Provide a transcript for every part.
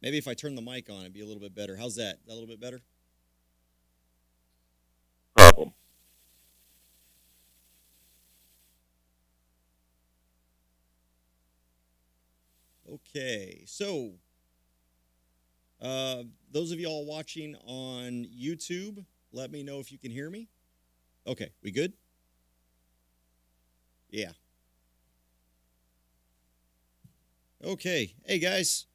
Maybe if I turn the mic on, it'd be a little bit better. How's that? Is that a little bit better? Problem. Okay, so those of y'all watching on YouTube, let me know if you can hear me. Okay, we good? Yeah. Okay, hey guys.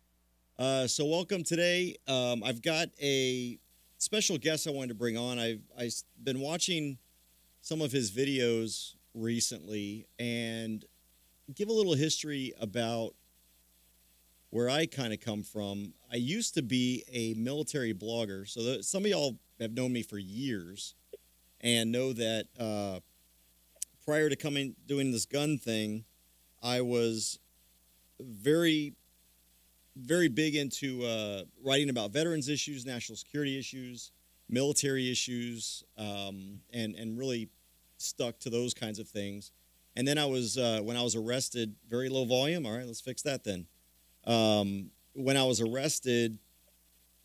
So welcome today. I've got a special guest I wanted to bring on. I've been watching some of his videos recently and give a little history about where I kind of come from. I used to be a military blogger, so some of y'all have known me for years and know that prior to doing this gun thing, I was very, very big into writing about veterans issues, national security issues, military issues, and really stuck to those kinds of things. And then I was when I was arrested, very low volume. All right, let's fix that then. When I was arrested,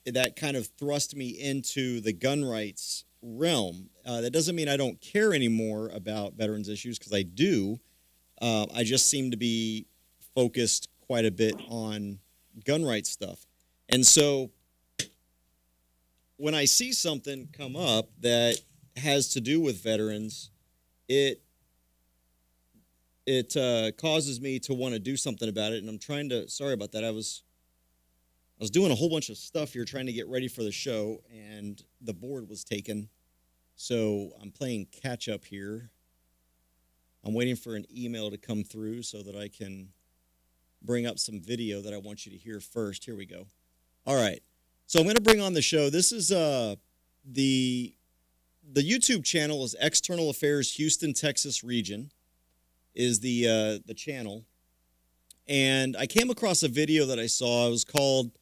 that kind of thrust me into the gun rights realm. That doesn't mean I don't care anymore about veterans issues, because I do. I just seem to be focused quite a bit on gun rights stuff. And so when I see something come up that has to do with veterans, it causes me to want to do something about it. And I'm trying to, sorry about that. I was doing a whole bunch of stuff here trying to get ready for the show, and the board was taken. So I'm playing catch up here. I'm waiting for an email to come through so that I can bring up some video that I want you to hear first. Here we go. All right. So I'm going to bring on the show. This is the YouTube channel is External Affairs Houston, Texas region is the channel. And I came across a video that I saw. It was called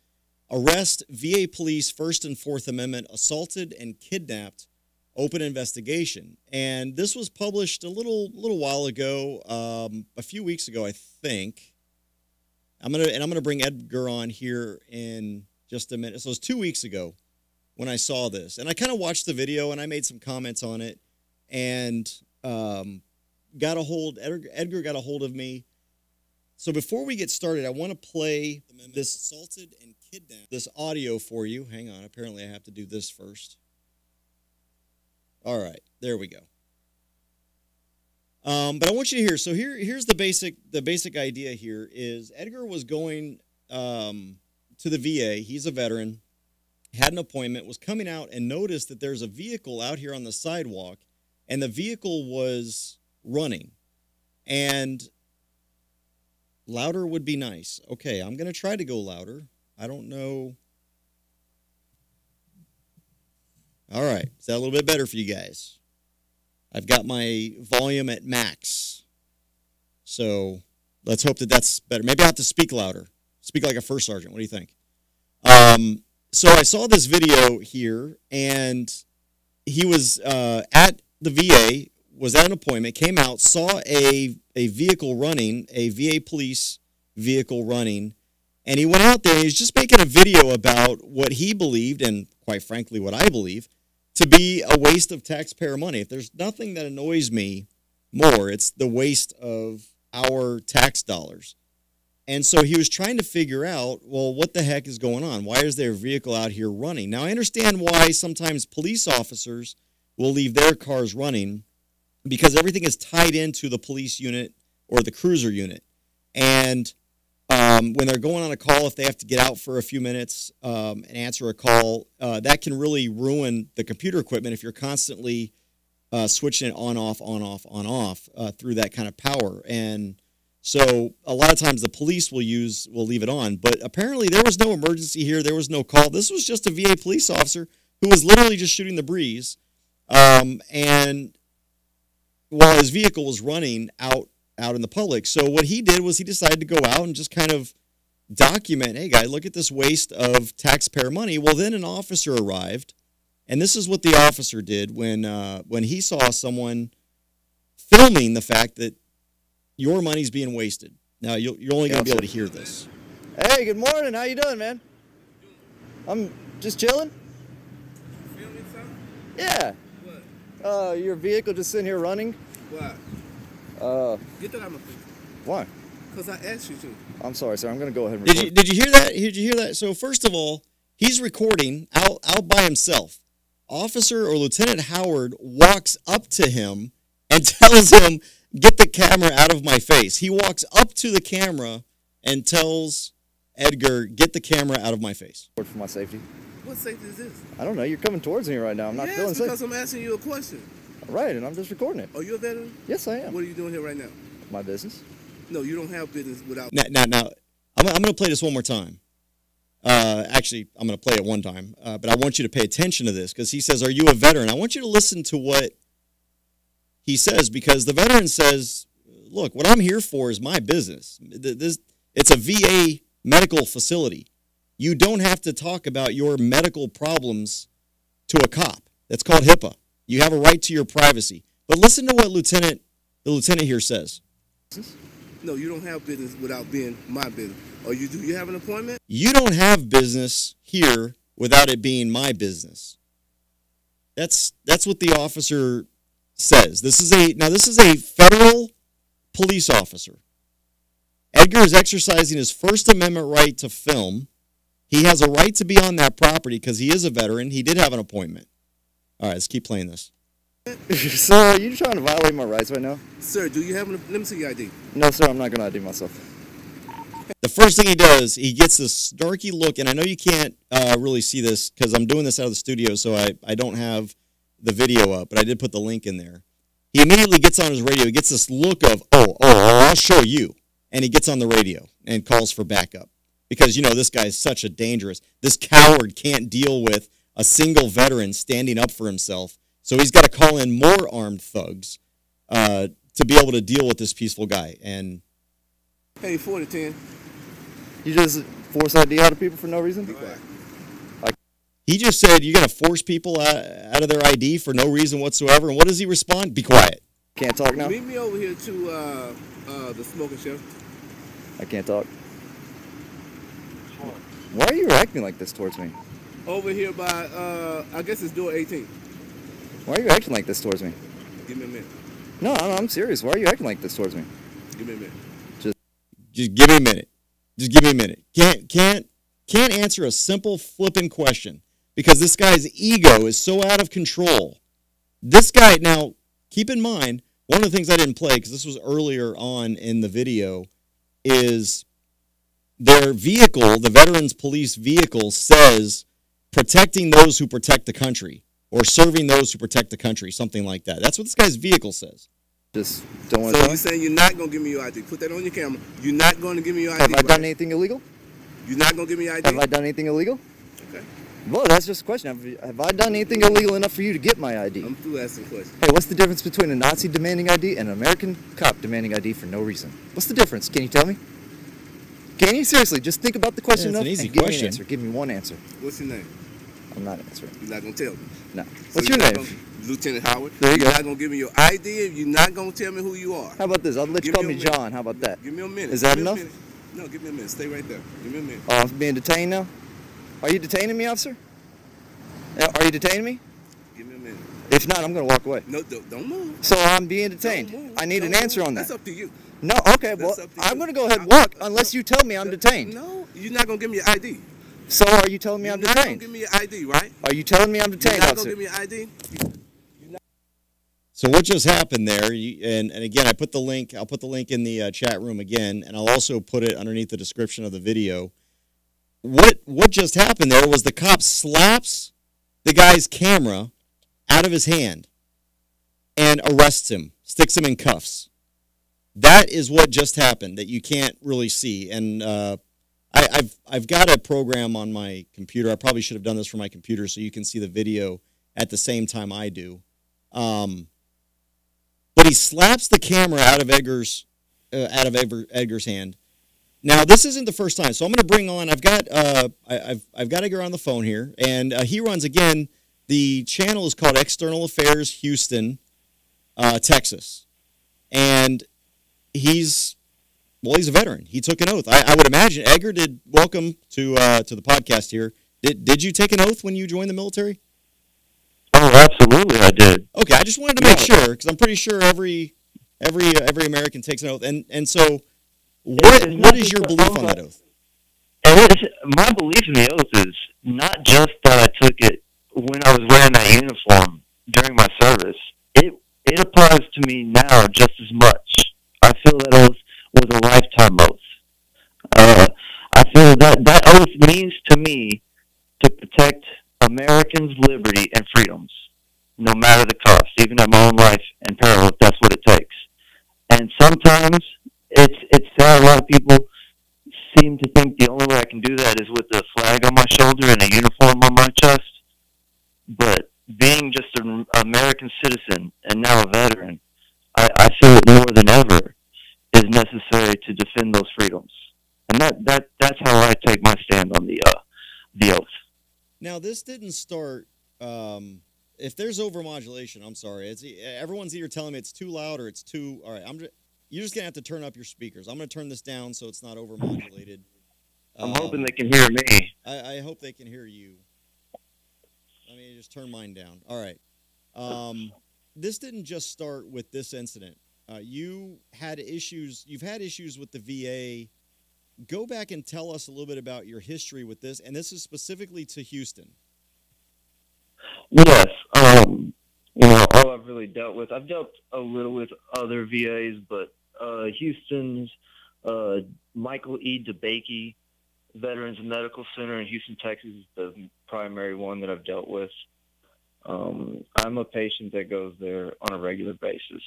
Arrest VA Police First and Fourth Amendment Assaulted and Kidnapped, Open Investigation. And this was published a little while ago, a few weeks ago, I think. I'm gonna bring Edgar on here in just a minute. So it was 2 weeks ago when I saw this, and I kind of watched the video and I made some comments on it, and Edgar got a hold of me. So before we get started, I want to play this assaulted and kidnapped this audio for you. Hang on, apparently I have to do this first. All right, there we go. But I want you to hear. So here's the basic idea. Here is Edgar was going to the VA. He's a veteran, had an appointment, was coming out and noticed that there's a vehicle out here on the sidewalk, and the vehicle was running. And louder would be nice. Okay, I'm going to try to go louder. I don't know. All right, is that a little bit better for you guys? I've got my volume at max. So let's hope that that's better. Maybe I have to speak louder. Speak like a first sergeant. What do you think? So I saw this video here, and he was at the VA, was at an appointment, came out, saw a vehicle running, a VA police vehicle running, and he went out there and he's just making a video about what he believed, and quite frankly what I believe, to be a waste of taxpayer money. If there's nothing that annoys me more, it's the waste of our tax dollars. And so he was trying to figure out, well, what the heck is going on? Why is there a vehicle out here running? Now, I understand why sometimes police officers will leave their cars running, because everything is tied into the police unit or the cruiser unit. And when they're going on a call, if they have to get out for a few minutes and answer a call, that can really ruin the computer equipment if you're constantly switching it on, off through that kind of power. And so a lot of times the police will leave it on. But apparently there was no emergency here. There was no call. This was just a VA police officer who was literally just shooting the breeze. And while his vehicle was running out in the public. So what he did was he decided to go out and just kind of document, hey, guys, look at this waste of taxpayer money. Well, then an officer arrived, and this is what the officer did when he saw someone filming the fact that your money's being wasted. Now, you're only going to be able to hear this. Hey, good morning. How you doing, man? I'm just chilling. Feel me, son? Yeah. What? Your vehicle just sitting here running. What? Get that out of my face. Why? Because I asked you to. I'm sorry, sir. I'm going to go ahead and record. Did you hear that? Did you hear that? So first of all, he's recording out by himself. Officer or Lieutenant Howard walks up to him and tells him, "Get the camera out of my face." He walks up to the camera and tells Edgar, "Get the camera out of my face." For my safety. What safety is this? I don't know. You're coming towards me right now. I'm not feeling safe. because I'm asking you a question. Right, and I'm just recording it. Are you a veteran? Yes, I am. What are you doing here right now? My business. No, you don't have business without... Now, I'm going to play this one more time. Actually, I'm going to play it one time, but I want you to pay attention to this because he says, "Are you a veteran?" I want you to listen to what he says because the veteran says, "Look, what I'm here for is my business. It's a VA medical facility. You don't have to talk about your medical problems to a cop. That's called HIPAA. You have a right to your privacy." But listen to what the lieutenant here says. No, you don't have business without being my business. Or do you have an appointment? You don't have business here without it being my business. That's what the officer says. This is a federal police officer. Edgar is exercising his First Amendment right to film. He has a right to be on that property because he is a veteran. He did have an appointment. All right, let's keep playing this. Sir, are you trying to violate my rights right now? Sir, do you have let me see your ID. No, sir, I'm not going to ID myself. The first thing he does, he gets this snarky look, and I know you can't really see this because I'm doing this out of the studio, so I don't have the video up, but I did put the link in there. He immediately gets on his radio. He gets this look of, oh, I'll show you. And he gets on the radio and calls for backup because, this guy is such a this coward can't deal with a single veteran standing up for himself. So he's got to call in more armed thugs to be able to deal with this peaceful guy. And hey, 4 to 10. You just force ID out of people for no reason? Be quiet. He just said you're going to force people out of their ID for no reason whatsoever. And what does he respond? Be quiet. Can't talk now? Meet me over here to the smoking shelf. I can't talk. Why are you acting like this towards me? Over here by, I guess it's door 18. Why are you acting like this towards me? Give me a minute. No, I'm serious. Why are you acting like this towards me? Give me a minute. Just give me a minute. Just give me a minute. Can't answer a simple flipping question because this guy's ego is so out of control. This guy, now, keep in mind, one of the things I didn't play because this was earlier on in the video is their vehicle, the Veterans Police vehicle, says protecting those who protect the country or serving those who protect the country, something like that. That's what this guy's vehicle says. Just don't want to So talk? you're saying you're not going to give me your ID. Put that on your camera. You're not going to give me your ID. Have I done anything illegal? You're not going to give me your ID? Have I done anything illegal? Okay. Well, that's just a question. Have I done anything illegal enough for you to get my ID? I'm through asking questions. Hey, what's the difference between a Nazi demanding ID and an American cop demanding ID for no reason? What's the difference? Can you tell me? Can you seriously just think about the question Yeah, it's enough an easy and give me question. an answer? Give me one answer. What's your name? I'm not answering. You're not going to tell me. No. So What's your you're not name? gonna- Lieutenant Howard. There you You're go. not going to give me your ID if you're not going to tell me who you are. How about this? I'll let you Give call me me a minute. John. How about that? Give me a minute. Is that Give me a enough? minute. No, give me a minute. Stay right there. Give me a minute. Oh, I'm being detained now? Are you detaining me, officer? Are you detaining me? Give me a minute. If not, I'm going to walk away. No, don't move. So I'm being detained. Don't move. I need Don't an answer move. on that. That's up to you. No, okay, well, That's up to I'm you. going to go ahead and walk unless you tell me I'm detained. No, you're not going to give me your ID. So are you telling me You're I'm not going to detained? give me your ID, right? Are you telling me I'm You're detained, not going to officer? give me your ID? So what just happened there? And again, I'll put the link in the chat room again, and I'll also put it underneath the description of the video. What just happened there was the cop slaps the guy's camera out of his hand and arrests him, sticks him in cuffs. That is what just happened that you can't really see. And I've got a program on my computer. I probably should have done this for my computer so you can see the video at the same time I do. But he slaps the camera out of Edgar's hand. Now this isn't the first time, so I'm going to bring on. I've got Edgar on the phone here, and he runs again. The channel is called External Affairs Houston, Texas, and he's a veteran. He took an oath. I would imagine Edgar did. Welcome to the podcast here. Did you take an oath when you joined the military? Oh, absolutely, I did. Okay, I just wanted to make sure because I'm pretty sure every American takes an oath. And so, what is your belief on that oath? My belief in the oath is not just that I took it when I was wearing that uniform during my service. It applies to me now just as much. I feel that oath was a lifetime oath. I feel that oath means to me to protect Americans' liberty and freedoms, no matter the cost, even at my own life and peril, if that's what it takes. And sometimes it's sad. A lot of people seem to think the only way I can do that is with a flag on my shoulder and a uniform on my chest. But being just an American citizen and now a veteran, I feel it more than ever is necessary to defend those freedoms. And that's how I take my stand on the oath. Now, this didn't start. If there's overmodulation, I'm sorry. Everyone's either telling me it's too loud or it's too. All right, you're just gonna have to turn up your speakers. I'm gonna turn this down so it's not overmodulated. I'm hoping they can hear me. I hope they can hear you. Let me just turn mine down. All right. This didn't just start with this incident. You've had issues with the VA. Go back and tell us a little bit about your history with this, and this is specifically to Houston. Yes. All I've really dealt with, I've dealt a little with other VAs, but Houston's Michael E. DeBakey Veterans Medical Center in Houston, Texas is the primary one that I've dealt with. I'm a patient that goes there on a regular basis.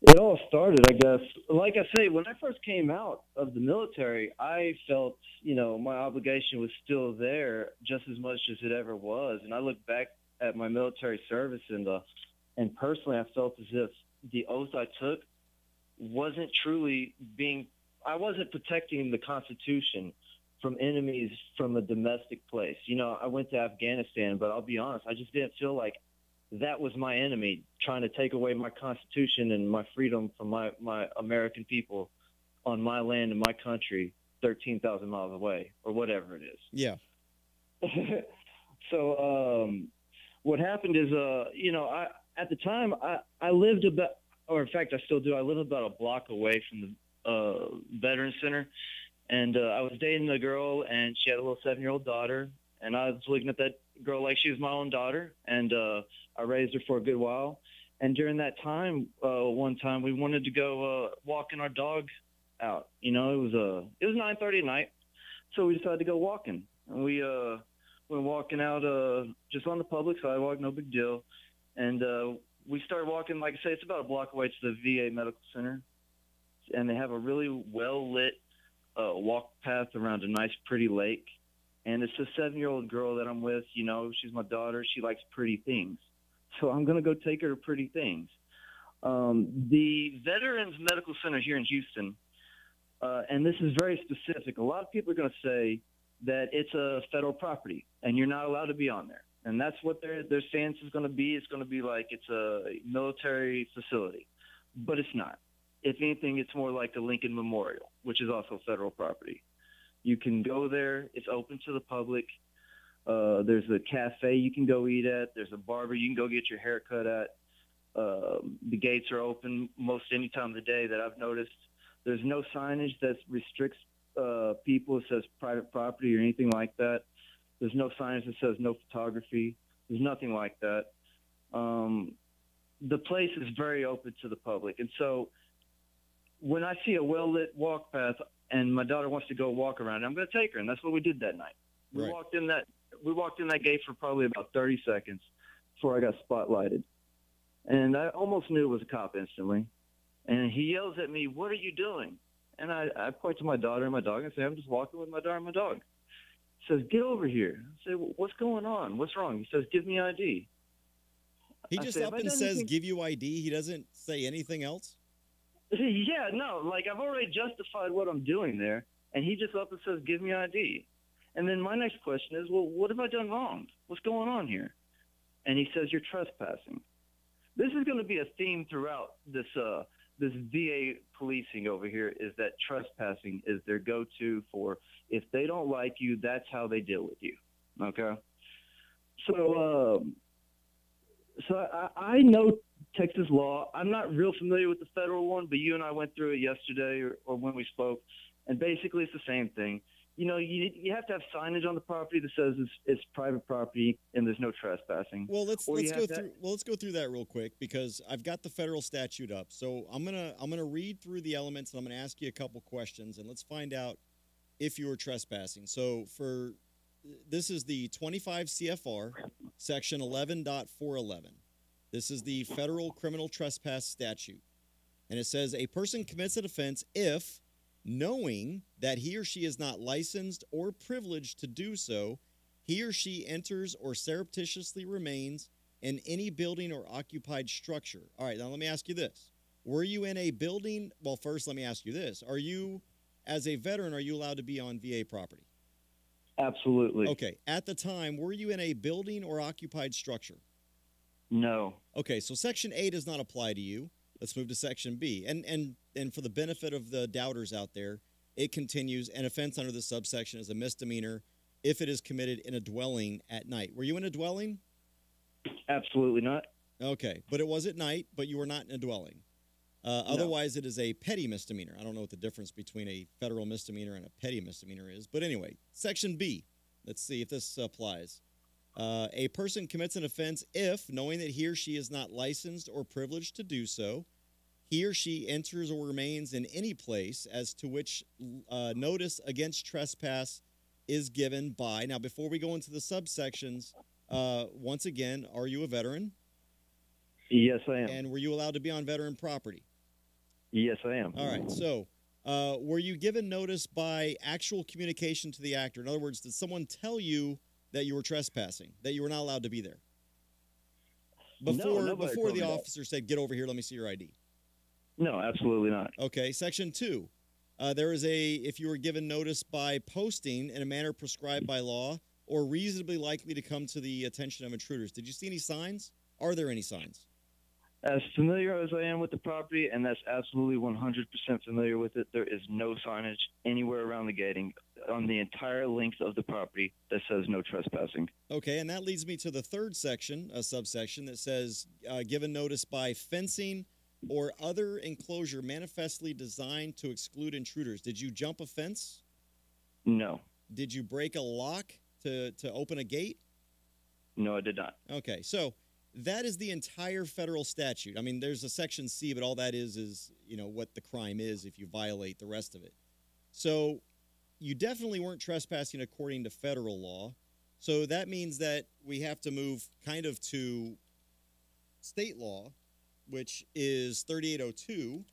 It all started, I guess, like I say, when I first came out of the military, I felt, my obligation was still there just as much as it ever was. And I look back at my military service and personally I felt as if the oath I took wasn't truly I wasn't protecting the Constitution from enemies from a domestic place. I went to Afghanistan, but I'll be honest, I just didn't feel like that was my enemy trying to take away my Constitution and my freedom from my American people on my land and my country 13,000 miles away or whatever it is. Yeah. So what happened is, at the time I lived about, or in fact I still do, I live about a block away from the Veterans Center. And I was dating a girl, and she had a little 7-year-old daughter, and I was looking at that girl like she was my own daughter, and I raised her for a good while. And during that time, one time we wanted to go walking our dog out. It was 9:30 at night, so we decided to go walking. And we went walking out just on the public sidewalk, no big deal. And we started walking, like I say, it's about a block away to the VA Medical Center, and they have a really well-lit walk path around a nice, pretty lake. And it's a 7-year-old girl that I'm with. She's my daughter. She likes pretty things. So I'm going to go take her to pretty things. The Veterans Medical Center here in Houston, and this is very specific, a lot of people are going to say that it's a federal property and you're not allowed to be on there. And that's what their stance is going to be. It's going to be like it's a military facility. But it's not. If anything, it's more like the Lincoln Memorial, which is also federal property. You can go there. It's open to the public. There's a cafe you can go eat at. There's a barber you can go get your hair cut at. The gates are open most any time of the day that I've noticed. There's no signage that restricts people. It says private property or anything like that. There's no signage that says no photography. There's nothing like that. The place is very open to the public. And so when I see a well-lit walk path and my daughter wants to go walk around, I'm going to take her. And that's what we did that night. Right. We walked in that gate for probably about 30 seconds before I got spotlighted. And I almost knew it was a cop instantly. And he yells at me, "What are you doing?" And I point to my daughter and my dog and say, "I'm just walking with my daughter and my dog." He says, "Get over here." I say, "What's going on? What's wrong?" He says, "Give me ID." He just up and says, "Give you ID." He doesn't say anything else? Yeah, no. Like, I've already justified what I'm doing there. And he just up and says, "Give me ID." And then my next question is, well, what have I done wrong? What's going on here? And he says, "You're trespassing." This is going to be a theme throughout this this VA policing over here is that trespassing is their go-to for if they don't like you, that's how they deal with you. Okay, so I know Texas law. I'm not real familiar with the federal one, but you and I went through it yesterday or when we spoke, and basically it's the same thing. You know, you have to have signage on the property that says it's private property and there's no trespassing. Well, let's go through that real quick because I've got the federal statute up. So I'm gonna read through the elements and I'm gonna ask you a couple questions and let's find out if you were trespassing. So this is the 25 CFR section 11.411. This is the federal criminal trespass statute, and it says a person commits an offense if, knowing that he or she is not licensed or privileged to do so, he or she enters or surreptitiously remains in any building or occupied structure. All right, now let me ask you this. Were you in a building? Well, first, let me ask you this. As a veteran, are you allowed to be on VA property? Absolutely. Okay. At the time, were you in a building or occupied structure? No. Okay, so Section A does not apply to you. Let's move to Section B. And for the benefit of the doubters out there, it continues, an offense under this subsection is a misdemeanor if it is committed in a dwelling at night. Were you in a dwelling? Absolutely not. Okay, but it was at night, but you were not in a dwelling. Otherwise, it is a petty misdemeanor. I don't know what the difference between a federal misdemeanor and a petty misdemeanor is. But anyway, Section B. Let's see if this applies. A person commits an offense if, knowing that he or she is not licensed or privileged to do so, he or she enters or remains in any place as to which notice against trespass is given by. Now, before we go into the subsections, once again, are you a veteran? Yes, I am. And were you allowed to be on veteran property? Yes, I am. All right. So, were you given notice by actual communication to the actor? In other words, did someone tell you that you were trespassing, that you were not allowed to be there? Before the officer said, "Get over here, let me see your ID." No, absolutely not. Okay. Section 2. If you were given notice by posting in a manner prescribed by law or reasonably likely to come to the attention of intruders. Did you see any signs? Are there any signs? As familiar as I am with the property, and that's absolutely 100% familiar with it, there is no signage anywhere around the gating on the entire length of the property that says no trespassing. Okay, and that leads me to the third section, a subsection that says given notice by fencing or other enclosure manifestly designed to exclude intruders. Did you jump a fence? No. Did you break a lock to open a gate? No, I did not. Okay, so that is the entire federal statute. I mean, there's a Section C, but all that is what the crime is if you violate the rest of it. So you definitely weren't trespassing according to federal law. So that means that we have to move kind of to state law, which is 3802.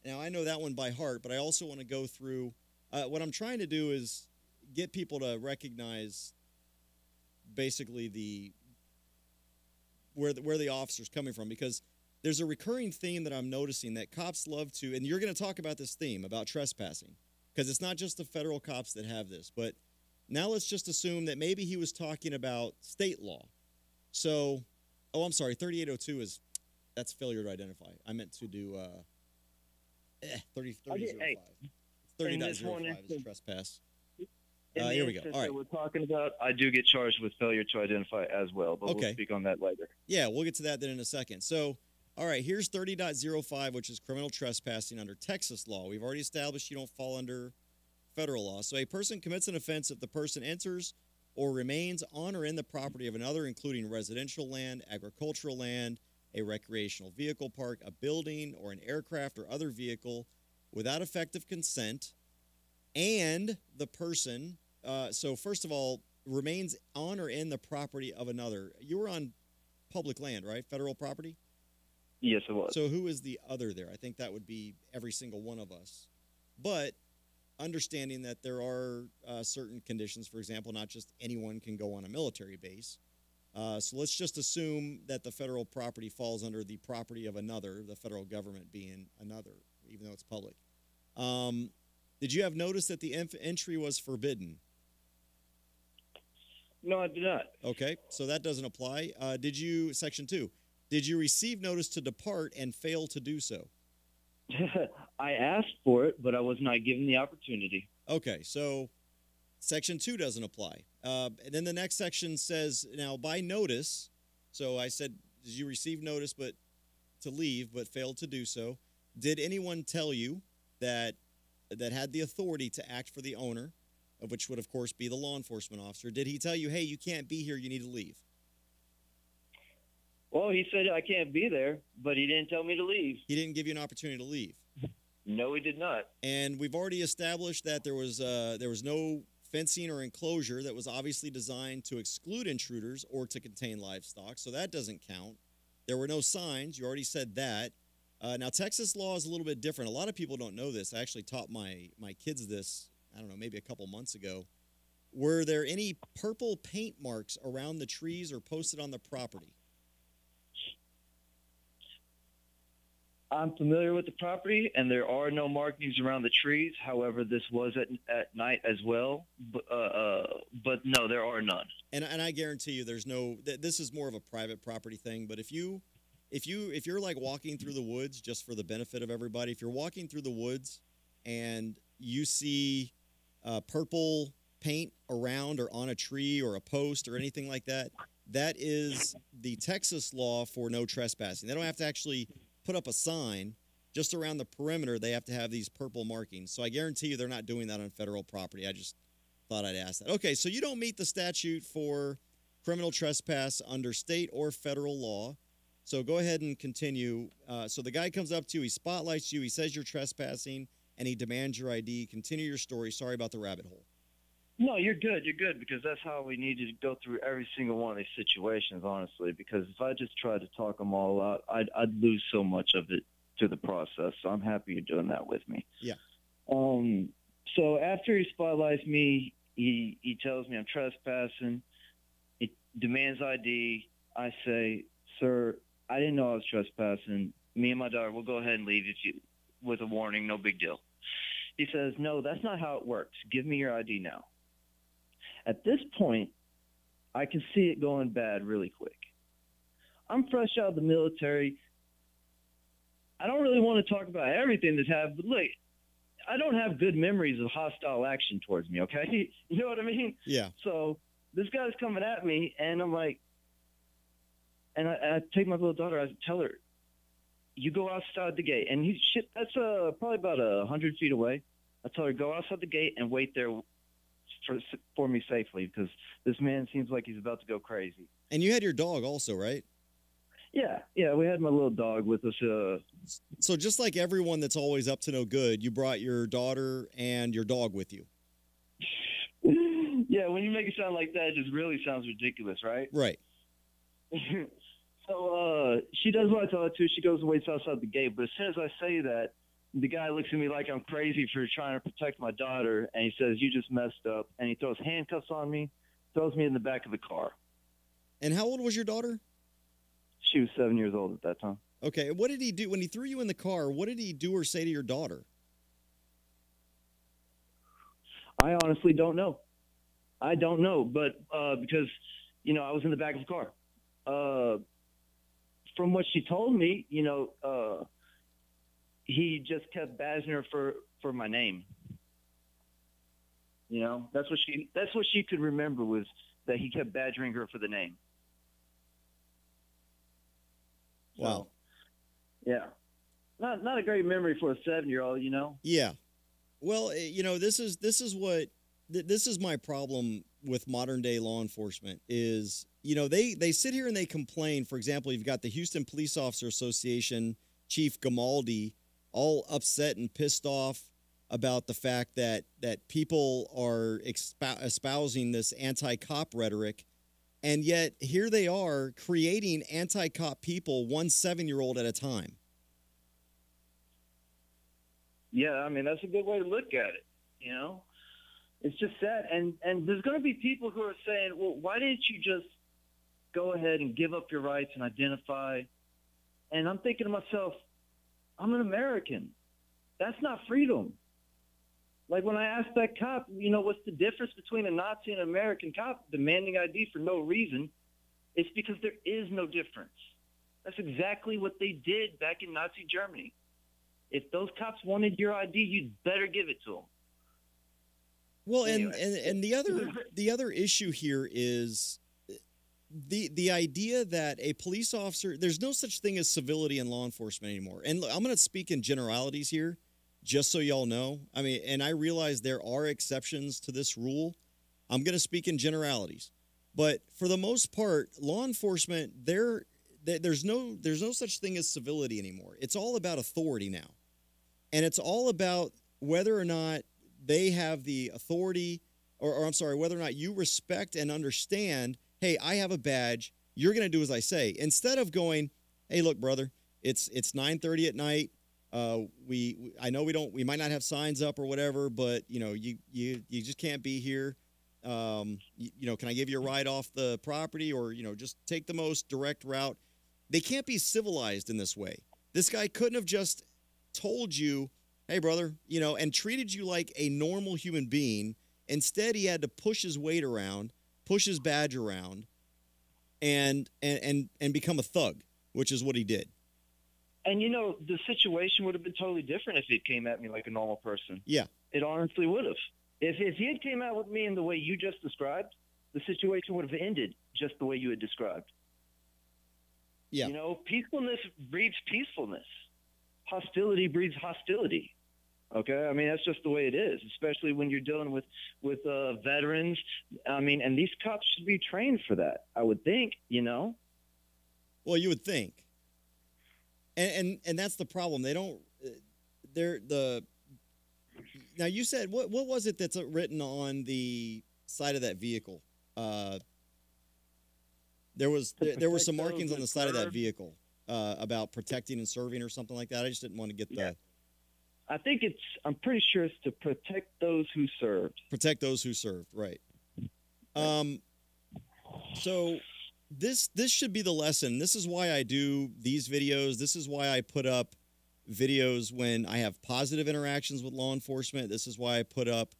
Now, I know that one by heart, but I also want to go through what I'm trying to do is get people to recognize basically where the officer's coming from, because there's a recurring theme that I'm noticing that cops love to, and you're going to talk about this theme about trespassing, because it's not just the federal cops that have this, but now let's just assume that maybe he was talking about state law. So, I'm sorry, 3802 that's failure to identify. I meant to do 3005. 30.05 is trespass. Here we go. All right. We're talking about, I do get charged with failure to identify as well, but we'll speak on that later. Yeah, we'll get to that then in a second. So, all right, here's 30.05, which is criminal trespassing under Texas law. We've already established you don't fall under federal law. So a person commits an offense if the person enters or remains on or in the property of another, including residential land, agricultural land, a recreational vehicle park, a building, or an aircraft or other vehicle without effective consent, and the person, so first of all, remains on or in the property of another. You were on public land, right? Federal property? Yes, it was. So who is the other there? I think that would be every single one of us. But understanding that there are certain conditions, for example, not just anyone can go on a military base. So let's just assume that the federal property falls under the property of another, the federal government being another, even though it's public. Did you have notice that the entry was forbidden? No, I did not. Okay, so that doesn't apply. Section 2, did you receive notice to depart and fail to do so? I asked for it, but I was not given the opportunity. Okay, so Section 2 doesn't apply. And then the next section says, now by notice, so I said, did you receive notice but to leave but failed to do so? Did anyone tell you that had the authority to act for the owner, of which would, of course, be the law enforcement officer? Did he tell you, hey, you can't be here, you need to leave? Well, he said I can't be there, but he didn't tell me to leave. He didn't give you an opportunity to leave. No, he did not. And we've already established that there was no fencing or enclosure that was obviously designed to exclude intruders or to contain livestock, so that doesn't count. There were no signs. You already said that. Now, Texas law is a little bit different. A lot of people don't know this. I actually taught my kids this, I don't know, maybe a couple months ago. Were there any purple paint marks around the trees or posted on the property? I'm familiar with the property, and there are no markings around the trees. However, this was at night as well, but no, there are none. And I guarantee you, there's no. This is more of a private property thing. But if you're like walking through the woods, just for the benefit of everybody, if you're walking through the woods and you see purple paint around or on a tree or a post or anything like that, that is the Texas law for no trespassing. They don't have to actually put up a sign. Just around the perimeter, they have to have these purple markings. So I guarantee you they're not doing that on federal property. I just thought I'd ask that. Okay, so you don't meet the statute for criminal trespass under state or federal law. So go ahead and continue. So the guy comes up to you, he spotlights you, he says you're trespassing, and he demands your ID. Continue your story. Sorry about the rabbit hole. No, you're good. You're good, because that's how we need to go through every single one of these situations, honestly, because if I just tried to talk them all out, I'd lose so much of it to the process. So I'm happy you're doing that with me. Yeah. So after he spotlights me, he tells me I'm trespassing. He demands ID. I say, sir, I didn't know I was trespassing. Me and my daughter will go ahead and leave with a warning. No big deal. He says, no, that's not how it works. Give me your ID now. At this point, I can see it going bad really quick. I'm fresh out of the military. I don't really want to talk about everything that's happened, but look, I don't have good memories of hostile action towards me, okay? You know what I mean? Yeah. So this guy's coming at me, and I'm like, and I take my little daughter, I tell her, you go outside the gate. And that's probably about 100 feet away. I tell her, go outside the gate and wait there for me safely, because this man seems like he's about to go crazy. And you had your dog also, right? Yeah, we had my little dog with us. So just like everyone that's always up to no good, you brought your daughter and your dog with you. Yeah, when you make it sound like that, it just really sounds ridiculous, right? Right. So she does what I tell her to. She goes and waits outside the gate. But as soon as I say that, the guy looks at me like I'm crazy for trying to protect my daughter, and he says, you just messed up. And he throws handcuffs on me, throws me in the back of the car. And how old was your daughter? She was 7 years old at that time. Okay, what did he do when he threw you in the car? What did he do or say to your daughter? I honestly don't know. I don't know, but because, I was in the back of the car. From what she told me, he just kept badgering her for my name. That's what she could remember, was that he kept badgering her for the name. Wow. So, yeah. Not a great memory for a 7-year-old, Yeah. Well, this is my problem with modern day law enforcement is, they sit here and they complain. For example, you've got the Houston Police Officer Association Chief Gamaldi all upset and pissed off about the fact that people are espousing this anti-cop rhetoric. And yet here they are creating anti-cop people, one 7-year-old at a time. Yeah, I mean, that's a good way to look at it, It's just sad. And there's going to be people who are saying, well, why didn't you just go ahead and give up your rights and identify? And I'm thinking to myself, I'm an American. That's not freedom. Like when I asked that cop, what's the difference between a Nazi and an American cop demanding ID for no reason? It's because there is no difference. That's exactly what they did back in Nazi Germany. If those cops wanted your ID, you'd better give it to them. Well, Anyway. and the other issue here is the idea that a police officer, there's no such thing as civility in law enforcement anymore. And I'm going to speak in generalities here, just so y'all know. I mean, and I realize there are exceptions to this rule. I'm going to speak in generalities, but for the most part, law enforcement, there's no such thing as civility anymore. It's all about authority now, and it's all about whether or not they have the authority, or I'm sorry, whether or not you respect and understand, hey, I have a badge, you're going to do as I say. Instead of going, hey, look, brother, it's 9:30 at night. I know we might not have signs up or whatever, but you just can't be here. Can I give you a ride off the property, or just take the most direct route? They can't be civilized in this way. This guy couldn't have just told you, hey, brother, and treated you like a normal human being. Instead, he had to push his weight around, push his badge around, and become a thug, which is what he did. And the situation would have been totally different if he came at me like a normal person. Yeah. It honestly would have. If he had came out with me in the way you just described, the situation would have ended just the way you had described. Yeah. Peacefulness breeds peacefulness. Hostility breeds hostility. Okay? I mean, that's just the way it is, especially when you're dealing with veterans. I mean, and these cops should be trained for that, I would think, Well, you would think. And that's the problem. They don't Now, you said, what was it that's written on the side of that vehicle? There were some markings on the side of that vehicle about protecting and serving or something like that. I just didn't want to get the... I think I'm pretty sure it's to protect those who served. Protect those who served, right. So this should be the lesson. This is why I do these videos. This is why I put up videos when I have positive interactions with law enforcement. This is why I put up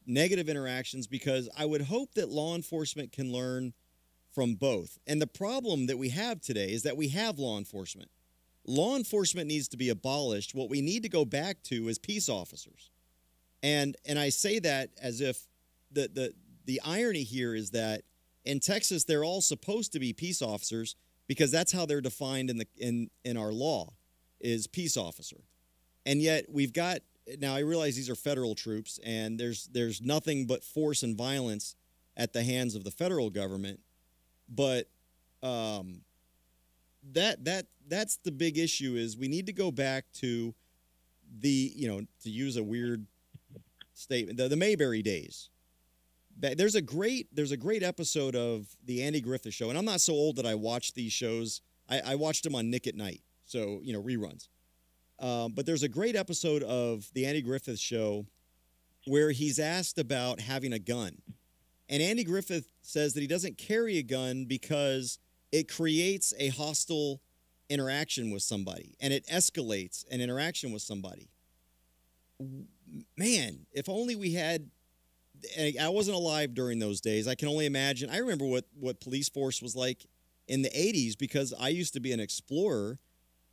negative interactions, because I would hope that law enforcement can learn from both. And the problem that we have today is that we have law enforcement. Law enforcement needs to be abolished. What we need to go back to is peace officers. And I say that as if the irony here is that in Texas they're all supposed to be peace officers, because that's how they're defined in our law, is peace officer. And yet we've got, now I realize these are federal troops, and there's nothing but force and violence at the hands of the federal government, but that's the big issue. Is we need to go back to to use a weird statement, the Mayberry days. There's a great episode of the Andy Griffith Show, and I'm not so old that I watched these shows. I watched them on Nick at Night, so reruns. But there's a great episode of the Andy Griffith Show where he's asked about having a gun, and Andy Griffith says that he doesn't carry a gun because it creates a hostile interaction with somebody, and it escalates an interaction with somebody. Man, if only we had. I wasn't alive during those days. I can only imagine. I remember what police force was like in the 80s, because I used to be an explorer,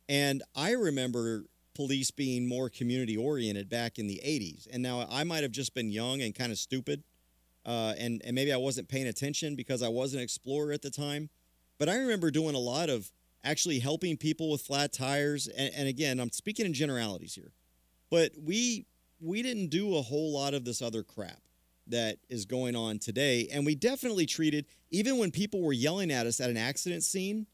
and I remember police being more community-oriented back in the 80s. And now I might have just been young and kind of stupid, and maybe I wasn't paying attention because I was an explorer at the time. But I remember doing a lot of actually helping people with flat tires. And again, I'm speaking in generalities here. But we didn't do a whole lot of this other crap that is going on today. And we definitely treated, even when people were yelling at us at an accident scene,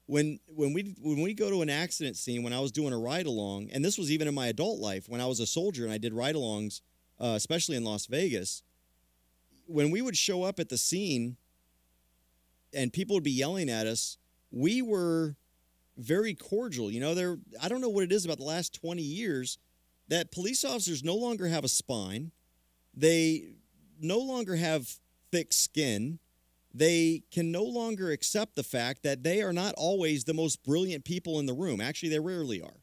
when we go to an accident scene, when I was doing a ride-along, and this was even in my adult life, when I was a soldier and I did ride-alongs, especially in Las Vegas, when we would show up at the scene and people would be yelling at us, we were very cordial. I don't know what it is about the last 20 years that police officers no longer have a spine. They no longer have thick skin. They can no longer accept the fact that they are not always the most brilliant people in the room. Actually, they rarely are.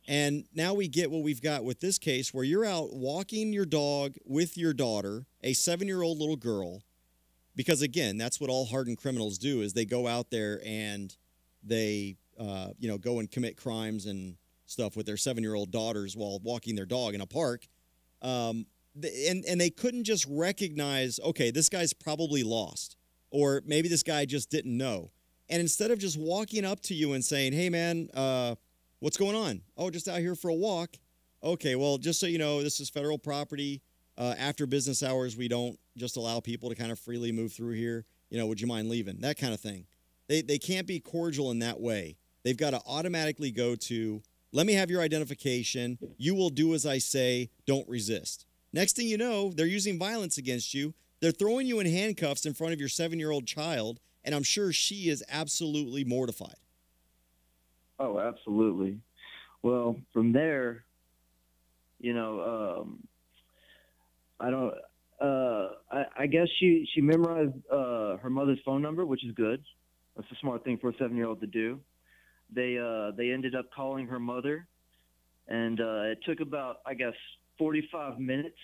And now we get what we've got with this case, where you're out walking your dog with your daughter, a 7-year-old little girl, because, again, that's what all hardened criminals do, is they go out there and they, go and commit crimes and stuff with their 7-year-old daughters while walking their dog in a park. And they couldn't just recognize, okay, this guy's probably lost, or maybe this guy just didn't know. And instead of just walking up to you and saying, hey, man, what's going on? Oh, just out here for a walk. Okay, well, just so you know, this is federal property. After business hours, we don't just allow people to kind of freely move through here. Would you mind leaving? That kind of thing. They can't be cordial in that way. They've got to automatically go to, let me have your identification. You will do as I say. Don't resist. Next thing you know, they're using violence against you. They're throwing you in handcuffs in front of your 7-year-old child, and I'm sure she is absolutely mortified. Oh, absolutely. Well, from there, I don't. I guess she memorized her mother's phone number, which is good. That's a smart thing for a 7-year-old to do. They ended up calling her mother, and it took about, I guess, 45 minutes,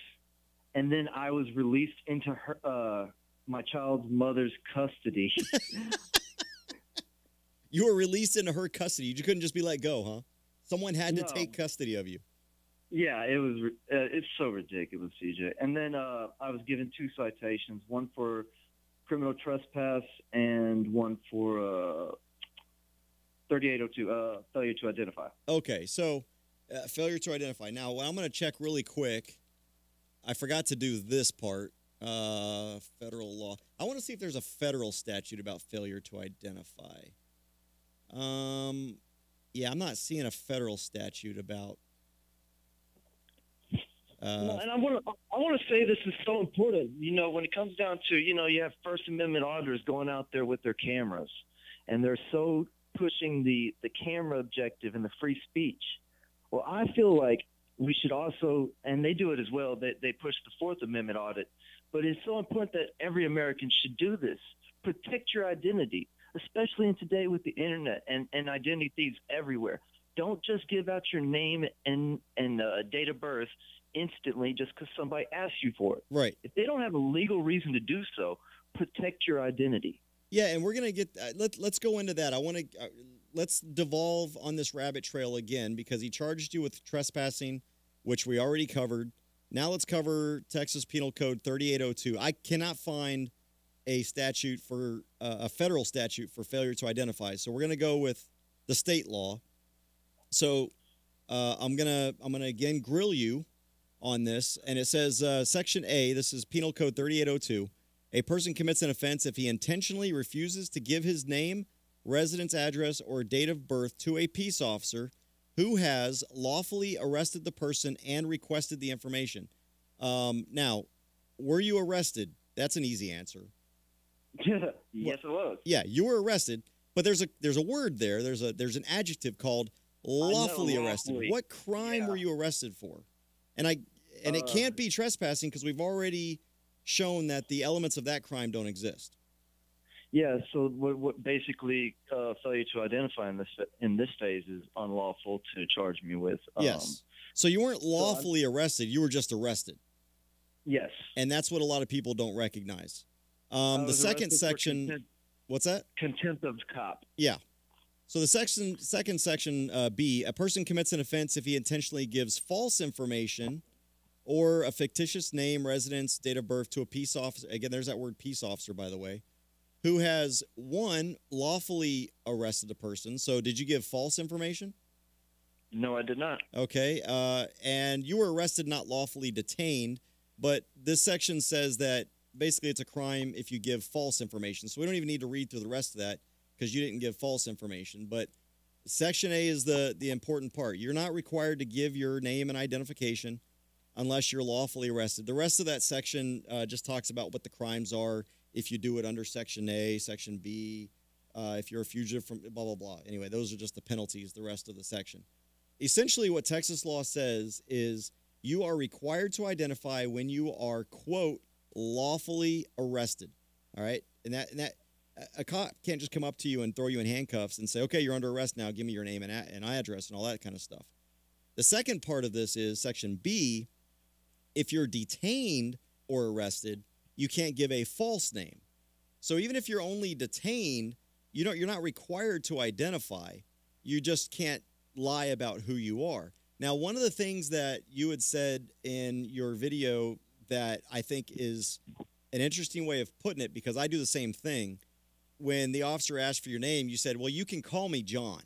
and then I was released into her my child's mother's custody. You were released into her custody. You couldn't just be let go, huh? Someone had to take custody of you. Yeah, it was. It's so ridiculous, CJ. And then I was given 2 citations: one for criminal trespass and one for 3802, failure to identify. Okay, so failure to identify. Now, I'm going to check really quick. I forgot to do this part. Federal law. I want to see if there's a federal statute about failure to identify. Yeah, I'm not seeing a federal statute about. And I want to say this is so important. When it comes down to, you have First Amendment auditors going out there with their cameras, and they're so pushing the camera objective and the free speech. Well, I feel like we should also, and they do it as well, they push the Fourth Amendment audit, but it's so important that every American should do this. Protect your identity, especially in today with the internet and identity thieves everywhere. Don't just give out your name and date of birth instantly just because somebody asks you for it. Right. If they don't have a legal reason to do so, protect your identity. Yeah, and we're gonna get. Let's go into that. I want to let's devolve on this rabbit trail again because he charged you with trespassing, which we already covered. Now let's cover Texas Penal Code 3802. I cannot find a statute for a federal statute for failure to identify, so we're gonna go with the state law. So I'm gonna again grill you on this, and it says Section A. This is Penal Code 3802. A person commits an offense if he intentionally refuses to give his name, residence address, or date of birth to a peace officer who has lawfully arrested the person and requested the information. Now, were you arrested? That's an easy answer. Yes, it was. Yeah, you were arrested, but there's a word there. There's an adjective called lawfully arrested. What crime were you arrested for? And it can't be trespassing because we've already shown that the elements of that crime don't exist. Yeah, so what basically failure to identify in this phase is unlawful to charge me with. Yes. So you weren't lawfully arrested; you were just arrested. Yes. And that's what a lot of people don't recognize. The second section, what's that? Contempt of cop. Yeah. So the second section B, a person commits an offense if he intentionally gives false information or a fictitious name, residence, date of birth to a peace officer. Again, there's that word peace officer, by the way, who has, one, lawfully arrested the person. So did you give false information? No, I did not. Okay. And you were arrested, not lawfully detained. But this section says that basically it's a crime if you give false information. So we don't even need to read through the rest of that because you didn't give false information. But Section A is the important part. You're not required to give your name and identification unless you're lawfully arrested. The rest of that section just talks about what the crimes are if you do it under Section A, Section B, if you're a fugitive from blah, blah, blah. Anyway, those are just the penalties, the rest of the section. Essentially, what Texas law says is you are required to identify when you are, quote, lawfully arrested, all right? And that a cop can't just come up to you and throw you in handcuffs and say, okay, you're under arrest now, give me your name and address and all that kind of stuff. The second part of this is Section B. If you're detained or arrested, you can't give a false name. So even if you're only detained, you're not required to identify. You just can't lie about who you are. Now, one of the things that you had said in your video that I think is an interesting way of putting it, because I do the same thing. When the officer asked for your name, you said, well, you can call me John.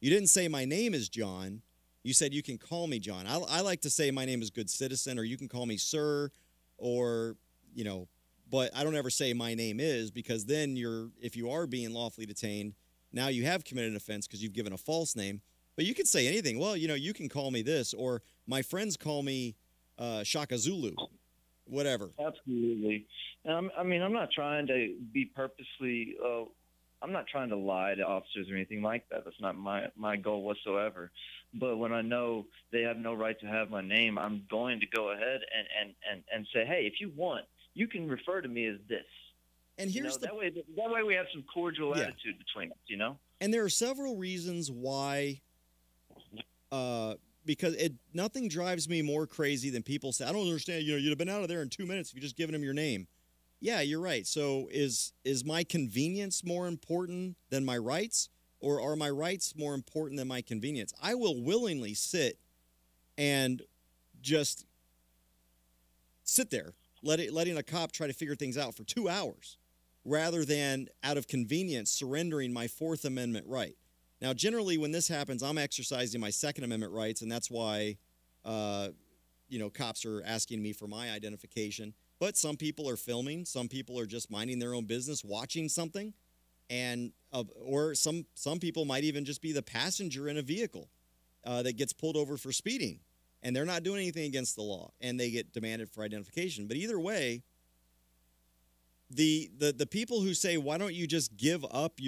You didn't say my name is John. You said you can call me John. I like to say my name is Good Citizen, or you can call me Sir, or, you know, but I don't ever say my name is, because then if you are being lawfully detained, now you have committed an offense because you've given a false name. But you could say anything. Well, you know, you can call me this, or my friends call me Shaka Zulu, whatever. Absolutely. And I'm not trying to be purposely. I'm not trying to lie to officers or anything like that. That's not my goal whatsoever. But when I know they have no right to have my name, I'm going to go ahead and say, hey, if you want, you can refer to me as this. And here's that way we have some cordial attitude between us, you know? And there are several reasons why, because nothing drives me more crazy than people say, I don't understand, you know, you'd have been out of there in 2 minutes if you just given them your name. Yeah, you're right. So is my convenience more important than my rights, or are my rights more important than my convenience? I will willingly sit and just sit there, letting a cop try to figure things out for 2 hours, rather than out of convenience surrendering my Fourth Amendment right. Now, generally, when this happens, I'm exercising my Second Amendment rights, and that's why, cops are asking me for my identification. But some people are filming. Some people are just minding their own business, watching something, or some people might even just be the passenger in a vehicle that gets pulled over for speeding, and they're not doing anything against the law, and they get demanded for identification. But either way, the people who say, why don't you just give up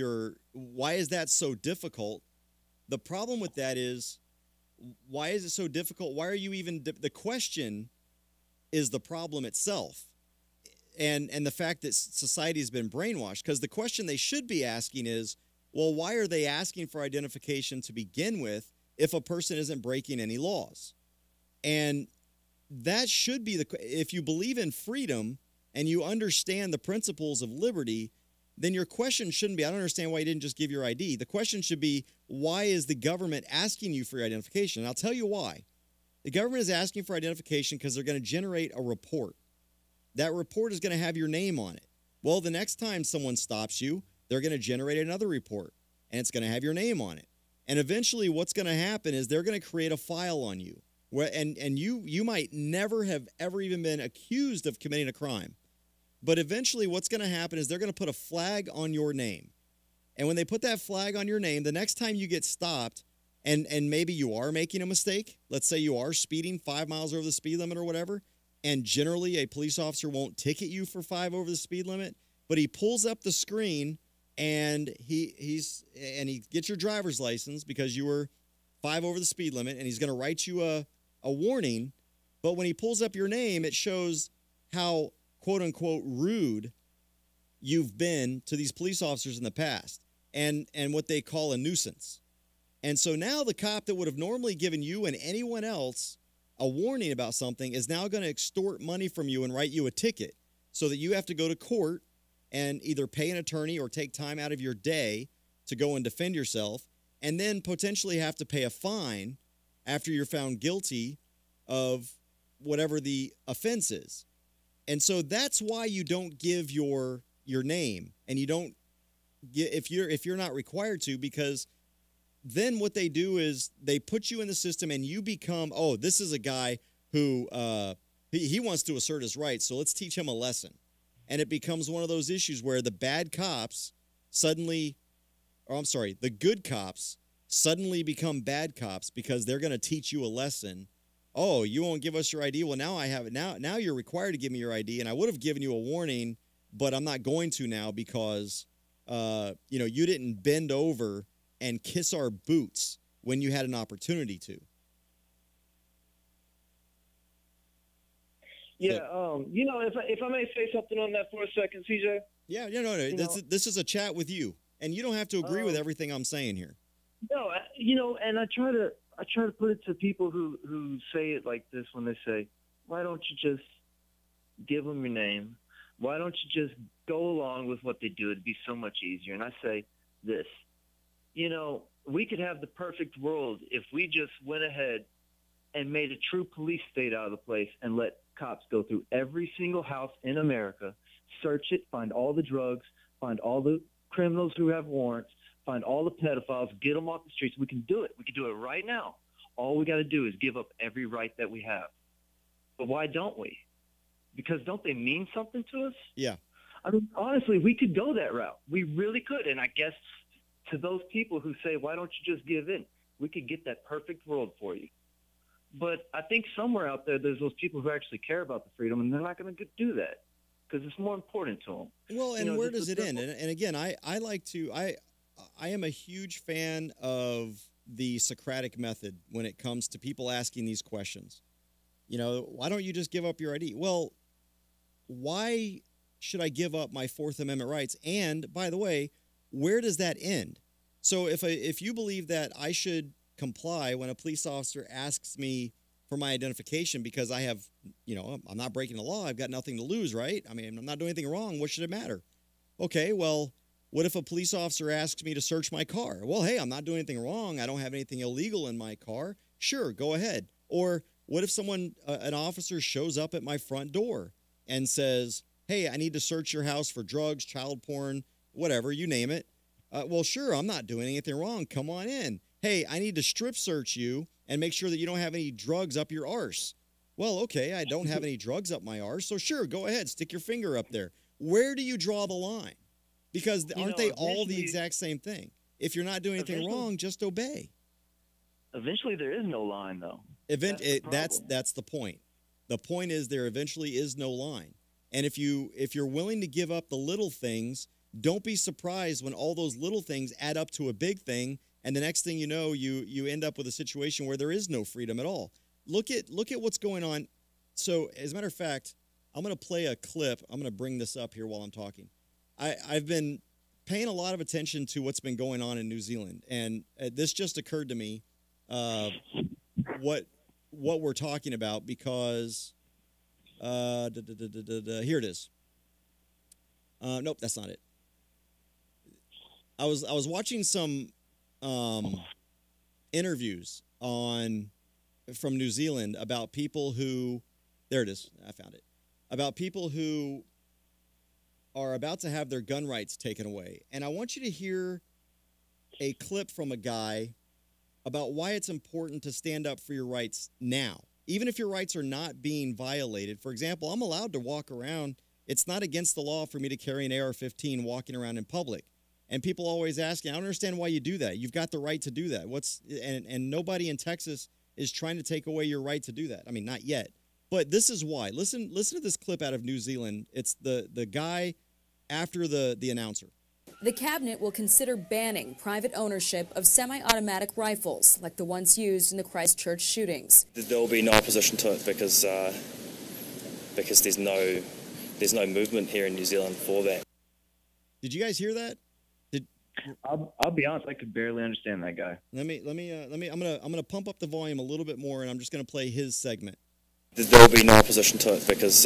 why is that so difficult? The problem with that is, why is it so difficult? Why are you even, the question is the problem itself, and the fact that society has been brainwashed. Because the question they should be asking is, well, why are they asking for identification to begin with if a person isn't breaking any laws? And that should be if you believe in freedom and you understand the principles of liberty, then your question shouldn't be, I don't understand why you didn't just give your ID. The question should be, why is the government asking you for your identification? And I'll tell you why. The government is asking for identification because they're going to generate a report. That report is going to have your name on it. Well, the next time someone stops you, they're going to generate another report, and it's going to have your name on it. And eventually what's going to happen is they're going to create a file on you, and you might never have ever even been accused of committing a crime. But eventually what's going to happen is they're going to put a flag on your name. And when they put that flag on your name, the next time you get stopped, and maybe you are making a mistake, let's say you are speeding 5 miles over the speed limit or whatever, and generally a police officer won't ticket you for 5 over the speed limit, but he pulls up the screen and he gets your driver's license because you were 5 over the speed limit, and he's going to write you a warning. But when he pulls up your name, it shows how, quote unquote, rude you've been to these police officers in the past, and what they call a nuisance. And so now the cop that would have normally given you and anyone else a warning about something is now going to extort money from you and write you a ticket, so that you have to go to court and either pay an attorney or take time out of your day to go and defend yourself, and then potentially have to pay a fine after you're found guilty of whatever the offense is. And so that's why you don't give your name, and you don't get, if you're not required to, because then what they do is they put you in the system and you become, oh, this is a guy who he wants to assert his rights, so let's teach him a lesson. And it becomes one of those issues where the bad cops the good cops suddenly become bad cops because they're going to teach you a lesson. Oh, you won't give us your ID? Well, now I have it. Now you're required to give me your ID, and I would have given you a warning, but I'm not going to now because you didn't bend over and kiss our boots when you had an opportunity to. Yeah, if I may say something on that for a second, CJ. Yeah, no. This is a chat with you, and you don't have to agree with everything I'm saying here. No, and I try to put it to people who say it like this when they say, why don't you just give them your name? Why don't you just go along with what they do? It'd be so much easier. And I say this. we could have the perfect world if we just went ahead and made a true police state out of the place and let cops go through every single house in America, search it, find all the drugs, find all the criminals who have warrants, find all the pedophiles, get them off the streets. We can do it. We can do it right now. All we got to do is give up every right that we have. But why don't we? Because don't they mean something to us? Yeah. I mean, honestly, we could go that route. We really could. And I guess to those people who say, why don't you just give in? We could get that perfect world for you. But I think somewhere out there, there's those people who actually care about the freedom, and they're not going to do that because it's more important to them. Well, and where does it end? And again, I am a huge fan of the Socratic method when it comes to people asking these questions. Why don't you just give up your ID? Well, why should I give up my Fourth Amendment rights? And by the way, where does that end? So if you believe that I should comply when a police officer asks me for my identification because I have, I'm not breaking the law, I've got nothing to lose, right? I mean, I'm not doing anything wrong. What should it matter? Okay, well, what if a police officer asks me to search my car? Well, hey, I'm not doing anything wrong. I don't have anything illegal in my car. Sure, go ahead. Or what if an officer shows up at my front door and says, hey, I need to search your house for drugs, child porn, whatever, you name it. Well, sure, I'm not doing anything wrong. Come on in. Hey, I need to strip search you and make sure that you don't have any drugs up your arse. Well, okay, I don't have any drugs up my arse, so sure, go ahead, stick your finger up there. Where do you draw the line? Because aren't they all the exact same thing? If you're not doing anything wrong, just obey. Eventually, there is no line, though. That's the point. The point is there eventually is no line. And if you're willing to give up the little things, don't be surprised when all those little things add up to a big thing, and the next thing you know, you end up with a situation where there is no freedom at all. Look at what's going on. So, as a matter of fact, I'm going to play a clip. I'm going to bring this up here while I'm talking. I've been paying a lot of attention to what's been going on in New Zealand, and this just occurred to me, what we're talking about, because here it is. Nope, that's not it. I was watching some interviews from New Zealand about people who, there it is, I found it, about people who are about to have their gun rights taken away. And I want you to hear a clip from a guy about why it's important to stand up for your rights now, even if your rights are not being violated. For example, I'm allowed to walk around. It's not against the law for me to carry an AR-15 walking around in public. And people always ask, I don't understand why you do that. You've got the right to do that. And nobody in Texas is trying to take away your right to do that. I mean, not yet. But this is why. Listen to this clip out of New Zealand. It's the guy after the announcer. The cabinet will consider banning private ownership of semi-automatic rifles like the ones used in the Christchurch shootings. There will be no opposition to it because there's no movement here in New Zealand for that. Did you guys hear that? I'll be honest, I could barely understand that guy. I'm gonna pump up the volume a little bit more, and I'm just gonna play his segment. There will be no opposition to it because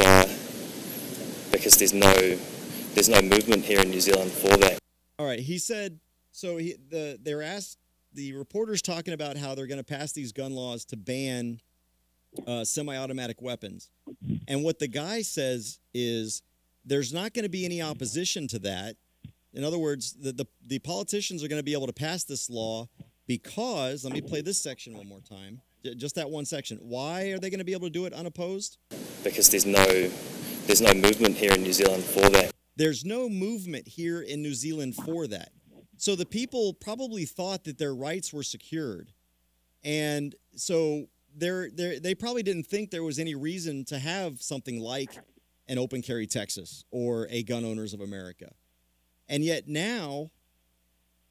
there's no movement here in New Zealand for that. All right, he said. So they were asked, the reporters talking about how they're going to pass these gun laws to ban semi-automatic weapons, and what the guy says is there's not going to be any opposition to that. In other words, the politicians are going to be able to pass this law because, let me play this section one more time, just that one section. Why are they going to be able to do it unopposed? Because there's no movement here in New Zealand for that. There's no movement here in New Zealand for that. So the people probably thought that their rights were secured. And so they probably didn't think there was any reason to have something like an Open Carry Texas or a Gun Owners of America. And yet now,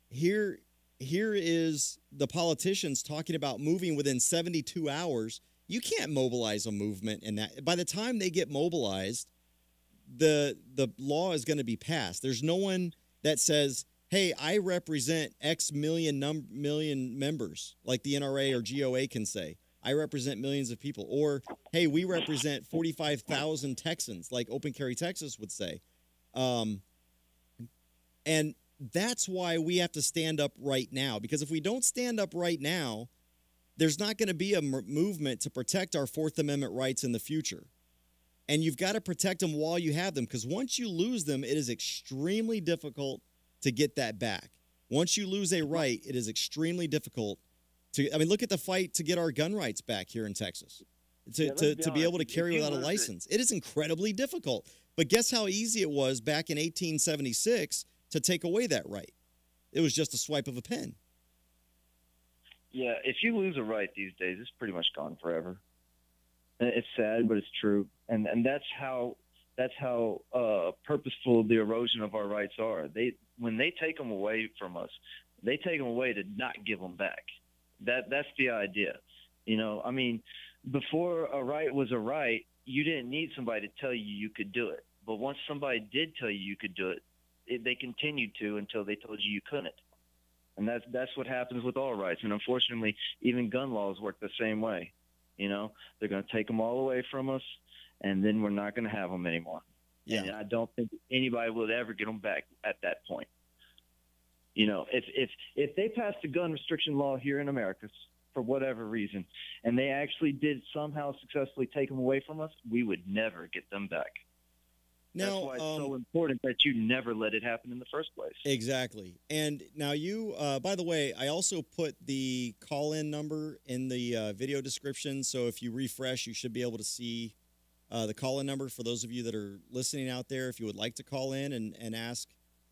here is the politicians talking about moving within 72 hours. You can't mobilize a movement in that. By the time they get mobilized, the law is going to be passed. There's no one that says, hey, I represent X million members, like the NRA or GOA can say. I represent millions of people. Or, hey, we represent 45,000 Texans, like Open Carry Texas would say. And that's why we have to stand up right now. Because if we don't stand up right now, there's not going to be a movement to protect our Fourth Amendment rights in the future. And you've got to protect them while you have them, because once you lose them, it is extremely difficult to get that back. Once you lose a right, it is extremely difficult to. I mean, look at the fight to get our gun rights back here in Texas. To be able to carry without a license. It is incredibly difficult. But guess how easy it was back in 1876 to take away that right? It was just a swipe of a pen. Yeah, if you lose a right these days, it's pretty much gone forever. It's sad, but it's true, and that's how purposeful the erosion of our rights are. When they take them away from us, they take them away to not give them back. That's the idea. You know, I mean, before a right was a right, you didn't need somebody to tell you could do it. But once somebody did tell you could do it, they continued to until they told you couldn't. And that's what happens with all rights. And unfortunately, even gun laws work the same way. You know, they're going to take them all away from us, and then we're not going to have them anymore. Yeah. And I don't think anybody will ever get them back at that point. You know, if they passed a gun restriction law here in America for whatever reason, and they actually did somehow successfully take them away from us, we would never get them back. Now, that's why it's so important that you never let it happen in the first place. Exactly. And now you, by the way, I also put the call-in number in the video description. So if you refresh, you should be able to see the call-in number for those of you that are listening out there. If you would like to call in and ask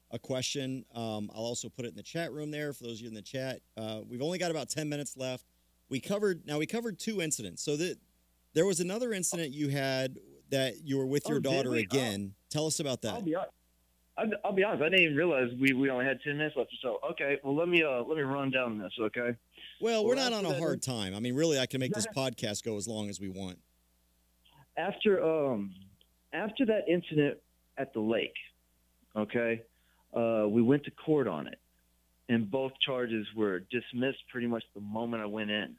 a question, I'll also put it in the chat room there for those of you in the chat. We've only got about 10 minutes left. We covered 2 incidents. So there was another incident you had that you were with your daughter again. Tell us about that. I'll be honest. I didn't even realize we only had 10 minutes left. So okay, well let me run down this. Okay. Well, we're not on a hard time. I mean, really, I can make this podcast go as long as we want. After that incident at the lake, okay, we went to court on it, and both charges were dismissed pretty much the moment I went in.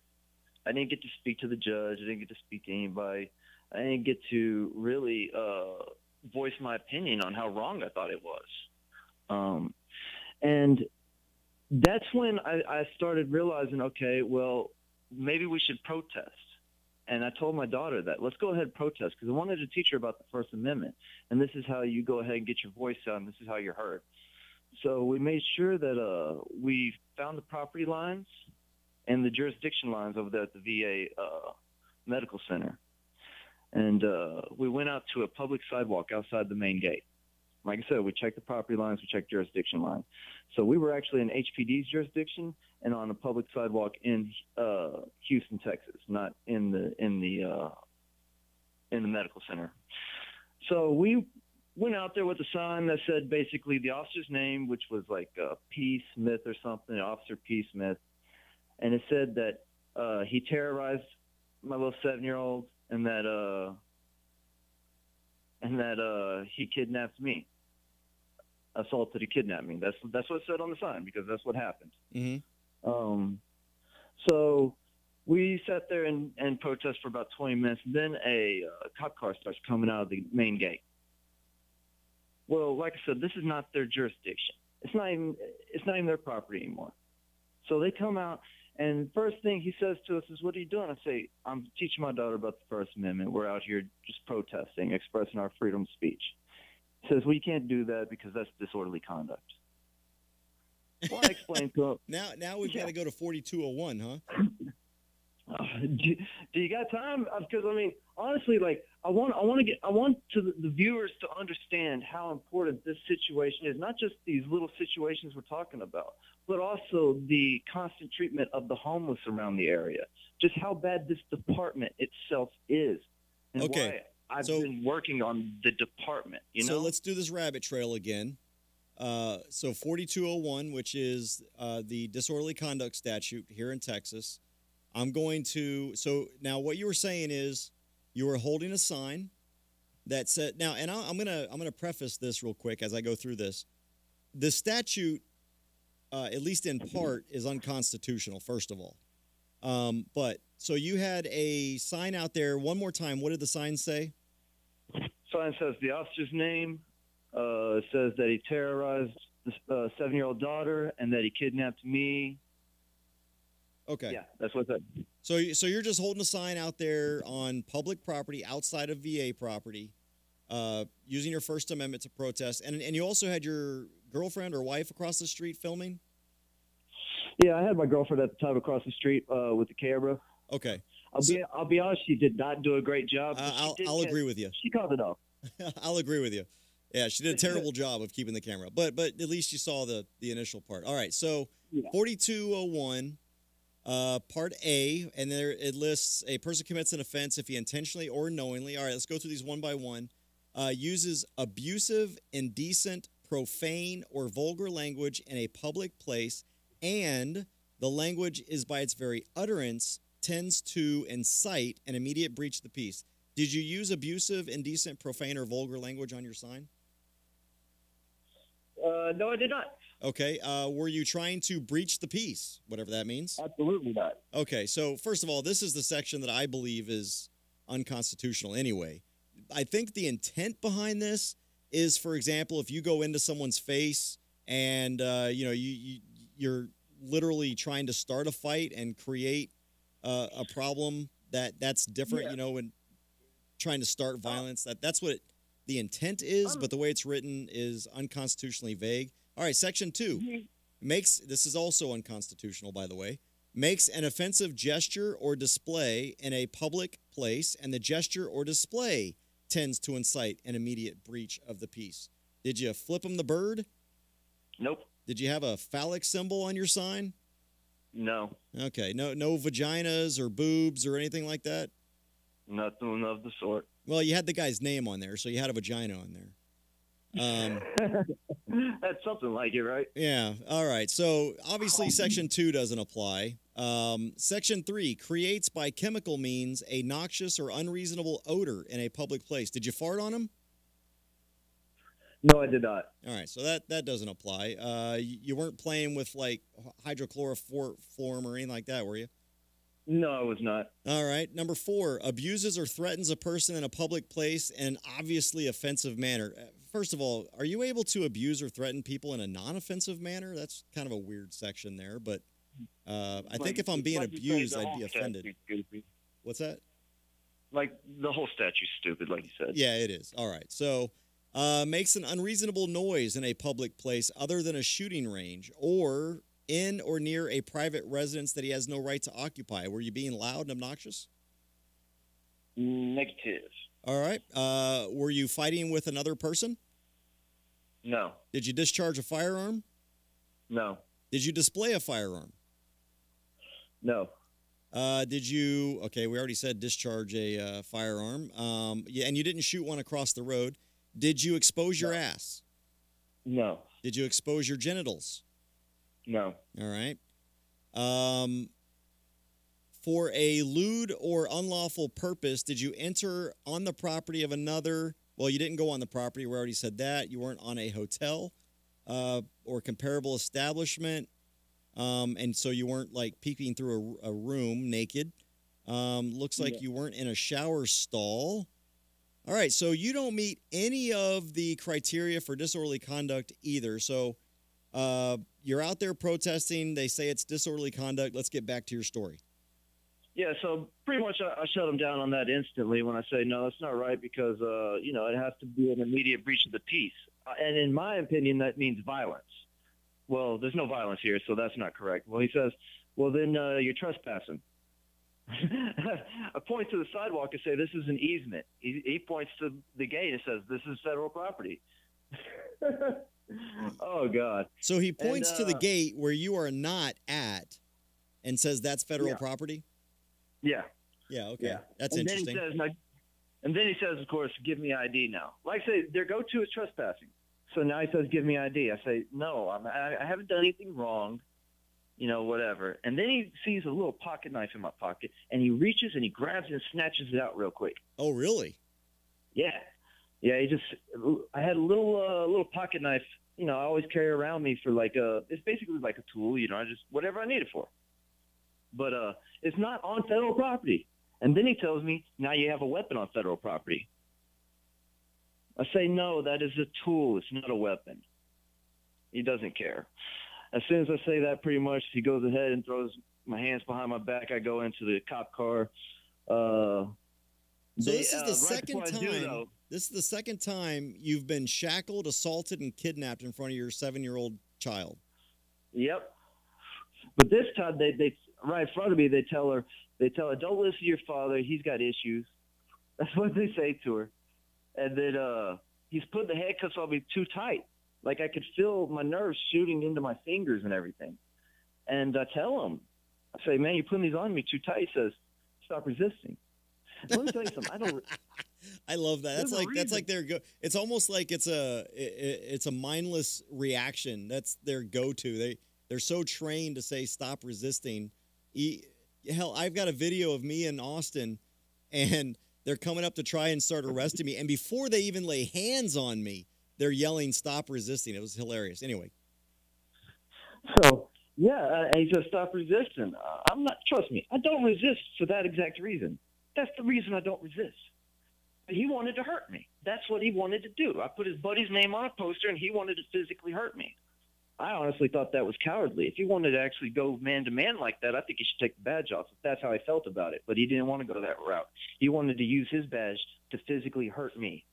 I didn't get to speak to the judge. I didn't get to speak to anybody. I didn't get to really voice my opinion on how wrong I thought it was. And that's when I started realizing, okay, well, maybe we should protest. And I told my daughter that. Let's go ahead and protest, because I wanted to teach her about the First Amendment. And this is how you go ahead and get your voice out, and this is how you're heard. So we made sure that we found the property lines and the jurisdiction lines over there at the VA Medical Center. And we went out to a public sidewalk outside the main gate. Like I said, we checked the property lines, we checked jurisdiction lines. So we were actually in HPD's jurisdiction and on a public sidewalk in Houston, Texas, not in the medical center. So we went out there with a sign that said basically the officer's name, which was like P. Smith or something, Officer P. Smith, and it said that he terrorized my little 7-year-old. And that he kidnapped me, assaulted and kidnapped me. That's what it said on the sign, because that's what happened. Mm-hmm. So we sat there and protested for about 20 minutes. Then a cop car starts coming out of the main gate. Well, like I said, this is not their jurisdiction. It's not even their property anymore. So they come out. And first thing he says to us is, "What are you doing?" I say, "I'm teaching my daughter about the First Amendment. We're out here just protesting, expressing our freedom of speech." He says, "Well, you can't do that because that's disorderly conduct." Well, I explained to him. Now we've got to go to 4201, huh? Do you got time? Because I mean, honestly, like I want the viewers to understand how important this situation is. Not just these little situations we're talking about, but also the constant treatment of the homeless around the area. Just how bad this department itself is, and why I've been working on the department. You know. So let's do this rabbit trail again. So 4201, which is the disorderly conduct statute here in Texas. I'm going to. So now, what you were saying is you were holding a sign that said. Now, and I'm gonna preface this real quick as I go through this. The statute, at least in part, is unconstitutional. First of all, but so you had a sign out there. One more time. What did the sign say? Sign says the officer's name. It says that he terrorized the 7-year-old daughter, and that he kidnapped me. Okay. Yeah, that's what that. So you're just holding a sign out there on public property outside of VA property, using your First Amendment to protest, and you also had your girlfriend or wife across the street filming? Yeah, I had my girlfriend at the time across the street with the camera. Okay. I'll be honest, she did not do a great job. I'll agree with you. She caught it off. I'll agree with you. Yeah, she did a terrible job of keeping the camera, but at least you saw the initial part. All right, so 4201, Part A, and there it lists a person commits an offense if he intentionally or knowingly. All right, let's go through these one by one. Uses abusive, indecent, profane, or vulgar language in a public place, and the language is by its very utterance tends to incite an immediate breach of the peace. Did you use abusive, indecent, profane, or vulgar language on your sign? No, I did not. Okay. Were you trying to breach the peace, whatever that means? Absolutely not. Okay. So, first of all, this is the section that I believe is unconstitutional anyway. I think the intent behind this is, for example, if you go into someone's face and, you're literally trying to start a fight and create a problem that's different, and trying to start violence. That's what the intent is, but the way it's written is unconstitutionally vague. All right, Section 2 this is also unconstitutional, by the way, makes an offensive gesture or display in a public place, and the gesture or display tends to incite an immediate breach of the peace. Did you flip him the bird? Nope. Did you have a phallic symbol on your sign? No. Okay, no vaginas or boobs or anything like that? Nothing of the sort. Well, you had the guy's name on there, so you had a vagina on there. That's something like it, right? Yeah, all right. So, obviously, Section 2 doesn't apply. Section 3 creates by chemical means a noxious or unreasonable odor in a public place. Did you fart on him? No, I did not. All right, so that doesn't apply. You weren't playing with, like, hydrochloroform or anything like that, were you? No, I was not. All right. Number 4, abuses or threatens a person in a public place in an obviously offensive manner. First of all, are you able to abuse or threaten people in a non-offensive manner? That's kind of a weird section there, but I think if I'm being abused, I'd be offended. What's that? Like, the whole statute's stupid, like you said. Yeah, it is. All right. So, makes an unreasonable noise in a public place other than a shooting range or in or near a private residence that he has no right to occupy. Were you being loud and obnoxious? Negative. All right. Were you fighting with another person? No. Did you discharge a firearm? No. Did you display a firearm? No. Did you, okay, we already said discharge a firearm. Yeah, and you didn't shoot one across the road. Did you expose your ass? No. Did you expose your genitals? No. All right. For a lewd or unlawful purpose, did you enter on the property of another? Well, you didn't go on the property. We already said that. You weren't on a hotel or comparable establishment. And so you weren't, like, peeking through a room naked. Looks like you weren't in a shower stall. All right, so you don't meet any of the criteria for disorderly conduct either. So you're out there protesting. They say it's disorderly conduct. Let's get back to your story. Yeah, so pretty much I shut him down on that instantly when I say, no, that's not right because, it has to be an immediate breach of the peace. And in my opinion, that means violence. Well, there's no violence here, so that's not correct. Well, he says, well, then you're trespassing. I point to the sidewalk and say, this is an easement. He points to the gate and says, this is federal property. Oh, God. So he points to the gate where you are not at and says that's federal property? Yeah. Yeah, okay. Yeah. That's and interesting. Then he says, of course, give me ID now. Like I say, their go-to is trespassing. So now he says, give me ID. I say, no, I haven't done anything wrong, whatever. And then he sees a little pocket knife in my pocket, and he reaches and he grabs it and snatches it out real quick. Oh, really? Yeah. Yeah, I had a little pocket knife, I always carry around me for it's basically like a tool, I just, whatever I need it for. But it's not on federal property. And then he tells me, now you have a weapon on federal property. I say, no, that is a tool. It's not a weapon. He doesn't care. As soon as I say that, pretty much, he goes ahead and throws my hands behind my back. I go into the cop car. So this is the right second before I do, time. though, This is the second time you've been shackled, assaulted, and kidnapped in front of your 7-year-old child. Yep. But this time, they right in front of me, they tell her, don't listen to your father. He's got issues. That's what they say to her. And then he's put the handcuffs on me too tight. Like I could feel my nerves shooting into my fingers and everything. And I tell him, I say, man, you're putting these on me too tight. He says, stop resisting. Let me tell you something. I love that. That's like their go. It's almost like it's a mindless reaction. That's their go-to. They're so trained to say stop resisting. Hell, I've got a video of me in Austin, and they're coming up to try and start arresting me. And before they even lay hands on me, they're yelling stop resisting. It was hilarious. Anyway. So yeah, and he says stop resisting. I'm not. Trust me, I don't resist for that exact reason. That's the reason I don't resist. He wanted to hurt me. That's what he wanted to do. I put his buddy's name on a poster, and he wanted to physically hurt me. I honestly thought that was cowardly. If he wanted to actually go man-to-man like that, I think he should take the badge off, if that's how I felt about it. But he didn't want to go that route. He wanted to use his badge to physically hurt me.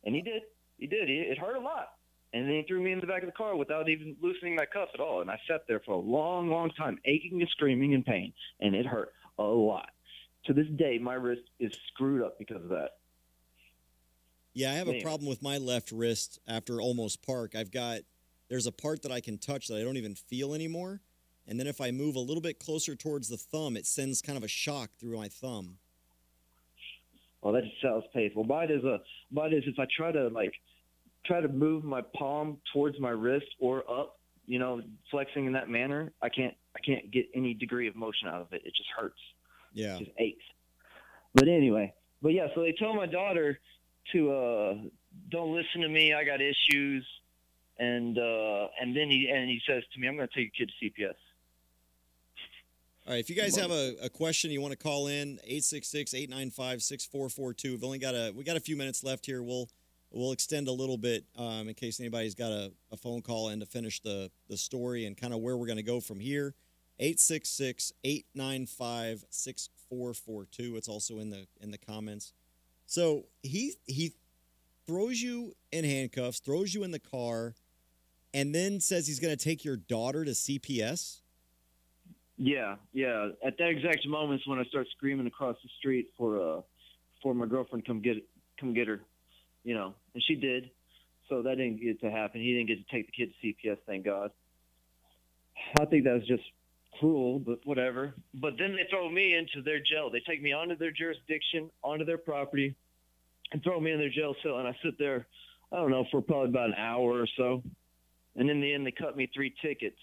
And he did. He did. It hurt a lot. And then he threw me in the back of the car without even loosening my cuff at all. And I sat there for a long, long time, aching and screaming in pain. And it hurt a lot. To this day, my wrist is screwed up because of that. Yeah, I have a problem with my left wrist after Almost Park. There's a part that I can touch that I don't even feel anymore. And then if I move a little bit closer towards the thumb, it sends kind of a shock through my thumb. Well, that just sounds painful. Mine is if I try to move my palm towards my wrist or up, flexing in that manner, I can't get any degree of motion out of it. It just hurts. Yeah. It just aches. But anyway, so they tell my daughter to don't listen to me. I got issues. And then he says to me, I'm going to take your kid to CPS. All right, if you guys have a question you want to call in, 866-895-6442. We got a few minutes left here. We'll extend a little bit in case anybody's got a phone call in to finish the story and kind of where we're going to go from here. 866-895-6442. It's also in the comments. So he throws you in handcuffs, throws you in the car, and then says he's going to take your daughter to CPS? Yeah. At that exact moment is when I start screaming across the street for my girlfriend to come get her, and she did. So that didn't get to happen. He didn't get to take the kid to CPS, thank God. I think that was just cruel, but whatever. But then they throw me into their jail. They take me onto their jurisdiction, onto their property, and throw me in their jail cell. And I sit there, I don't know, for probably about an hour or so. And in the end, they cut me 3 tickets,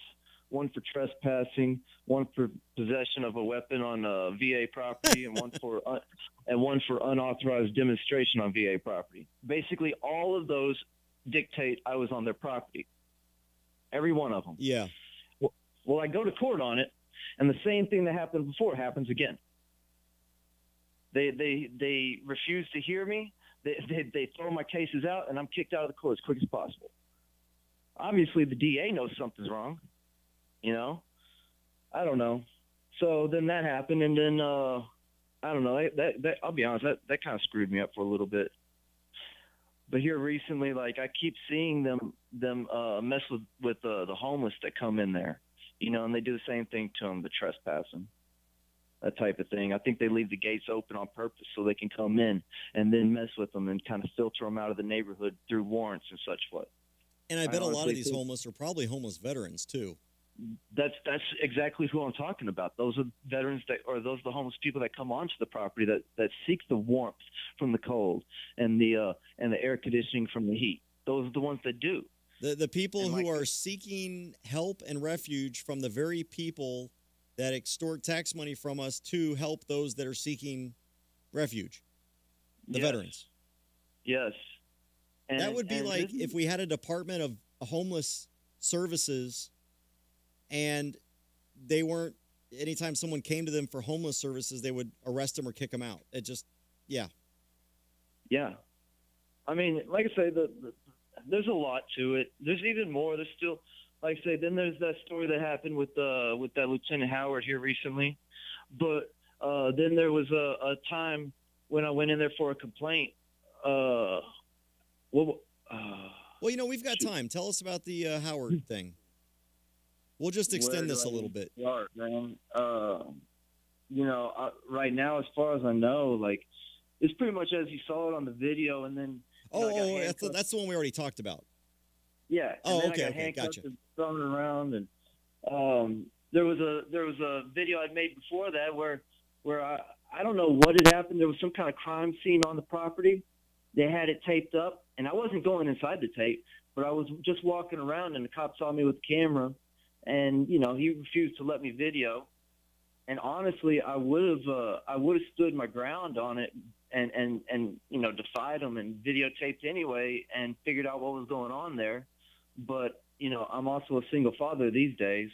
one for trespassing, one for possession of a weapon on VA property, and one for unauthorized demonstration on VA property. Basically, all of those dictate I was on their property. Every one of them. Yeah. Well, I go to court on it, and the same thing that happened before happens again. They refuse to hear me. They throw my cases out, and I'm kicked out of the court as quick as possible. Obviously, the DA knows something's wrong. I don't know. So then that happened, and then I don't know. That I'll be honest, that kind of screwed me up for a little bit. But here recently, I keep seeing them mess with the homeless that come in there, and they do the same thing to them, the trespassing, that type of thing. I think they leave the gates open on purpose so they can come in and then mess with them and kind of filter them out of the neighborhood through warrants and such what. And I bet a lot of these homeless are probably homeless veterans too. That's exactly who I'm talking about. Those are veterans those are the homeless people that come onto the property that seek the warmth from the cold and the air conditioning from the heat. Those are the ones that do. The people who are seeking help and refuge from the very people that extort tax money from us to help those that are seeking refuge. The veterans. Yes. That would be if we had a department of homeless services and they weren't, anytime someone came to them for homeless services, they would arrest them or kick them out. It just, yeah. Yeah. I mean, like I say, there's a lot to it. There's even more. There's still, like I say, then there's that story that happened with that Lieutenant Howard here recently. But then there was a time when I went in there for a complaint. Well, Well, we've got time. Tell us about the Howard thing. We'll just extend this a little bit. Start, man. Right now, as far as I know, like, it's pretty much as you saw it on the video, and then. That's the one we already talked about. Yeah. Oh, and then okay, I got handcuffed gotcha. and thrown around, and there was a video I'd made before that where I don't know what had happened. There was some kind of crime scene on the property. They had it taped up, and I wasn't going inside the tape, but I was just walking around, and the cop saw me with the camera, and he refused to let me video. And honestly, I would have stood my ground on it and defied him and videotaped anyway and figured out what was going on there. But I'm also a single father these days,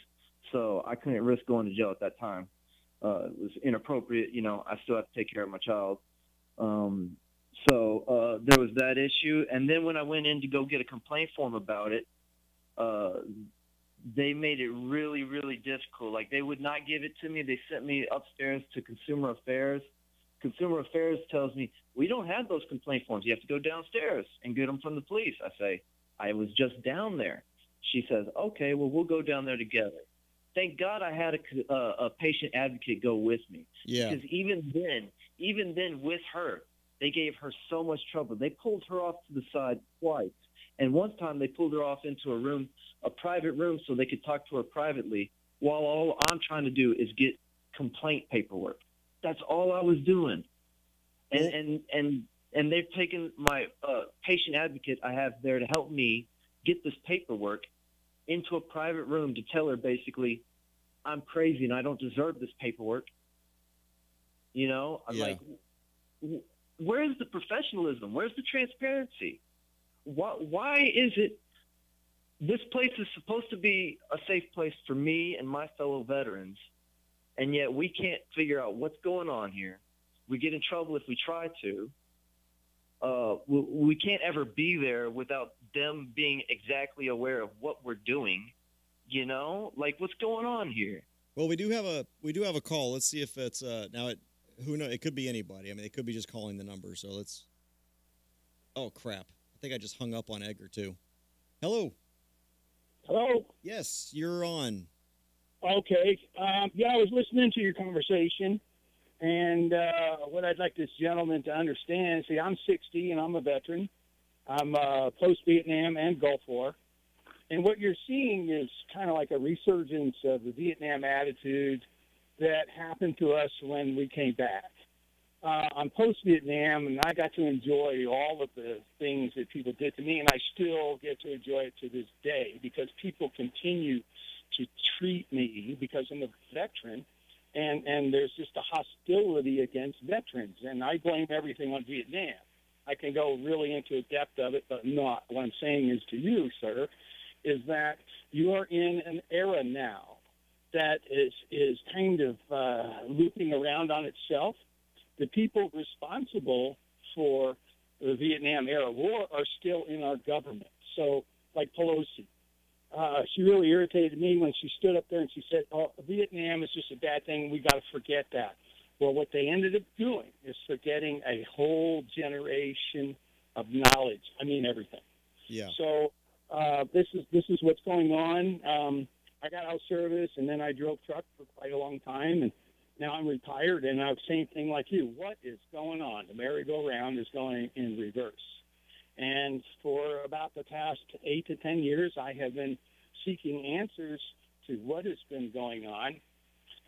so I couldn't risk going to jail at that time. It was inappropriate. I still have to take care of my child. So there was that issue. And then when I went in to go get a complaint form about it, they made it really, really difficult. Like, they would not give it to me. They sent me upstairs to Consumer Affairs. Consumer Affairs tells me, we don't have those complaint forms. You have to go downstairs and get them from the police. I say, I was just down there. She says, okay, well, we'll go down there together. Thank God I had a patient advocate go with me. Yeah. Because even then with her, they gave her so much trouble. They pulled her off to the side twice. And one time they pulled her off into a room, a private room, so they could talk to her privately, while all I'm trying to do is get complaint paperwork. That's all I was doing. And they've taken my patient advocate I have there to help me get this paperwork into a private room to tell her basically I'm crazy and I don't deserve this paperwork. I'm like, where's the professionalism? Where's the transparency? Why is it this place is supposed to be a safe place for me and my fellow veterans, and yet we can't figure out what's going on here? We get in trouble if we try to. We can't ever be there without them being exactly aware of what we're doing. Like, what's going on here? Well, we do have a call. Let's see if it's who knows? It could be anybody. I mean, it could be just calling the number. So let's. Oh crap! I think I just hung up on Edgar too. Hello. Hello. Yes, you're on. Okay. I was listening to your conversation, and what I'd like this gentleman to understand. See, I'm 60 and I'm a veteran. I'm post-Vietnam and Gulf War. And what you're seeing is kind of like a resurgence of the Vietnam attitude that happened to us when we came back. I'm post-Vietnam, and I got to enjoy all of the things that people did to me, and I still get to enjoy it to this day because people continue to treat me because I'm a veteran, and there's just a hostility against veterans, and I blame everything on Vietnam. I can go really into the depth of it, but not. What I'm saying is to you, sir, is that you are in an era now that is kind of looping around on itself. The people responsible for the Vietnam-era war are still in our government. So, like Pelosi, she really irritated me when she stood up there and she said, oh, Vietnam is just a bad thing. We got to forget that. Well, what they ended up doing is forgetting a whole generation of knowledge. I mean, everything. Yeah. So this is what's going on. I got out of service, and then I drove truck for quite a long time, and now I'm retired, and I'm same thing like you. What is going on? The merry-go-round is going in reverse. And for about the past 8 to 10 years, I have been seeking answers to what has been going on.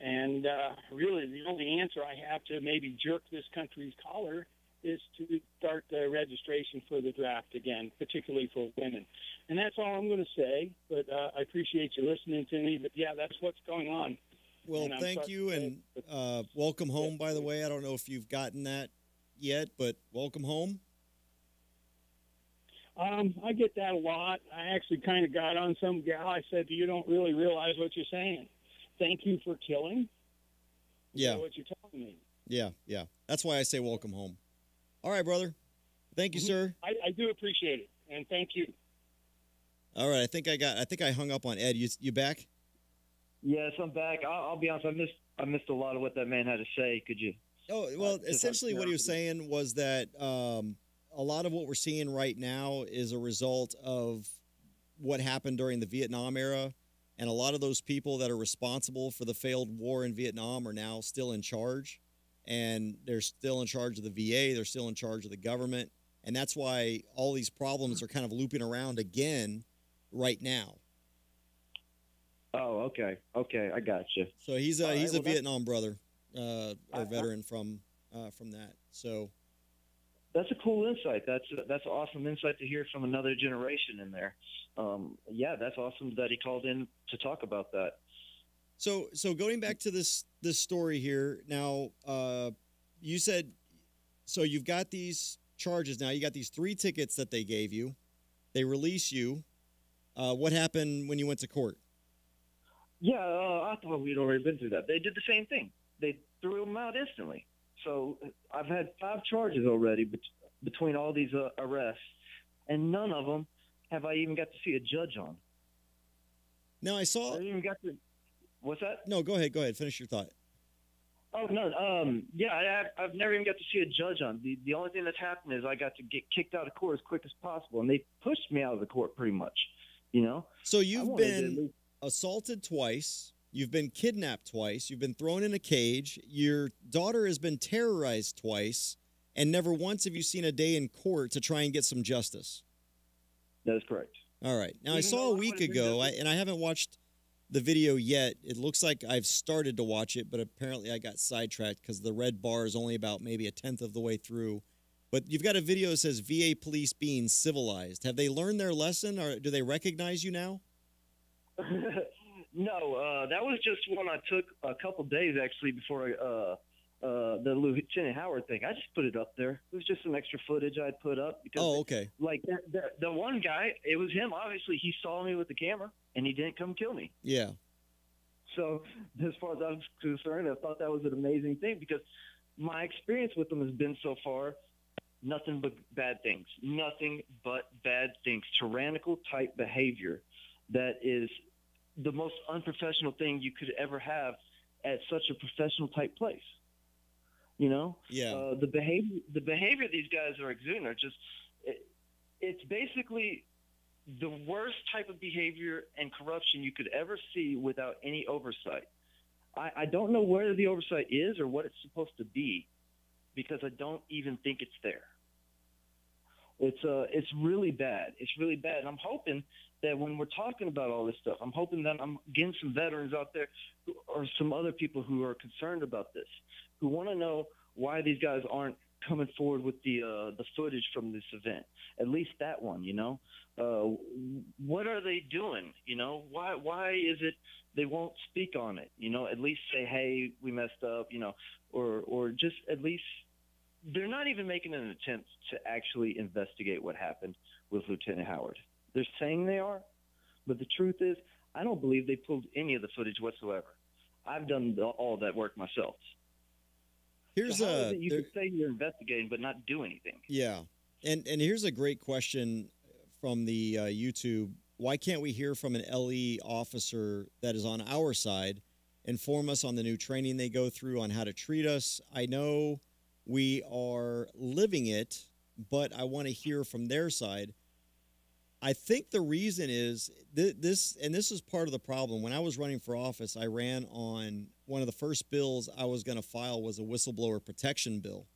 And really, the only answer I have to maybe jerk this country's collar is to start the registration for the draft again, particularly for women. And that's all I'm going to say, but I appreciate you listening to me. But, yeah, that's what's going on. Well, thank you, and welcome home, by the way. I don't know if you've gotten that yet, but welcome home. I get that a lot. I actually kind of got on some gal. I said, you don't really realize what you're saying. Thank you for killing. Yeah. What you're telling me. Yeah. That's why I say welcome home. All right, brother. Thank you, sir. I do appreciate it, and thank you. All right, I think I hung up on Ed. You back? Yes, I'm back. I'll be honest. I missed a lot of what that man had to say. Could you? Oh, well, Just essentially what he was curiosity. saying was that a lot of what we're seeing right now is a result of what happened during the Vietnam era, and a lot of those people that are responsible for the failed war in Vietnam are now still in charge, and they're still in charge of the VA, they're still in charge of the government, and that's why all these problems are kind of looping around again right now. Oh, okay, I got you. So he's All right, a well, Vietnam brother or veteran from that. So That's a cool insight. That's awesome insight to hear from another generation in there. Yeah, that's awesome that he called in to talk about that. So going back to this story here now, you said so you've got these charges now. You got these 3 tickets that they gave you. They release you. What happened when you went to court? Yeah, I thought we'd already been through that. They did the same thing. They threw him out instantly. So I've had 5 charges already between all these arrests, and none of them have I even got to see a judge on. Now I saw. I didn't even got to. What's that? No, go ahead. Finish your thought. Oh no, yeah, I've never even got to see a judge on. The only thing that's happened is I got to get kicked out of court as quick as possible, and they pushed me out of the court pretty much. You know. So you've been assaulted twice. You've been kidnapped twice. You've been thrown in a cage. Your daughter has been terrorized twice, and never once have you seen a day in court to try and get some justice. That is correct. All right. Now, I Even saw though a I week would've been ago, just- and I haven't watched the video yet. It looks like I've started to watch it, but apparently I got sidetracked because the red bar is only about maybe a tenth of the way through. But you've got a video that says VA police being civilized. Have they learned their lesson, or do they recognize you now? No, that was just one I took a couple days actually before the Lieutenant Howard thing. I just put it up there. It was just some extra footage I'd put up because, Oh, okay. like the one guy, it was him. Obviously, he saw me with the camera and he didn't come kill me. Yeah. So as far as I was concerned, I thought that was an amazing thing because my experience with them has been so far nothing but bad things. Nothing but bad things. Tyrannical type behavior that is the most unprofessional thing you could ever have at such a professional type place. You know? Yeah. The behavior these guys are exuding are just it's basically the worst type of behavior and corruption you could ever see without any oversight. I don't know where the oversight is or what it's supposed to be because I don't even think it's there. It's really bad. It's really bad. And I'm hoping that when we're talking about all this stuff, I'm hoping that I'm getting some veterans out there or some other people who are concerned about this, who want to know why these guys aren't coming forward with the footage from this event. At least that one, you know. What are they doing? You know, why is it they won't speak on it? You know, at least say, hey, we messed up, you know, or just at least they're not even making an attempt to actually investigate what happened with Lieutenant Howard. They're saying they are, but the truth is, I don't believe they pulled any of the footage whatsoever. I've done all that work myself. Here's So how is it you can say you're investigating but not do anything? Yeah, and here's a great question from the YouTube. Why can't we hear from an LE officer that is on our side, inform us on the new training they go through on how to treat us? I know we are living it, but I want to hear from their side. I think the reason is this is part of the problem. When I was running for office, I ran on one of the first bills I was going to file was a whistleblower protection bill.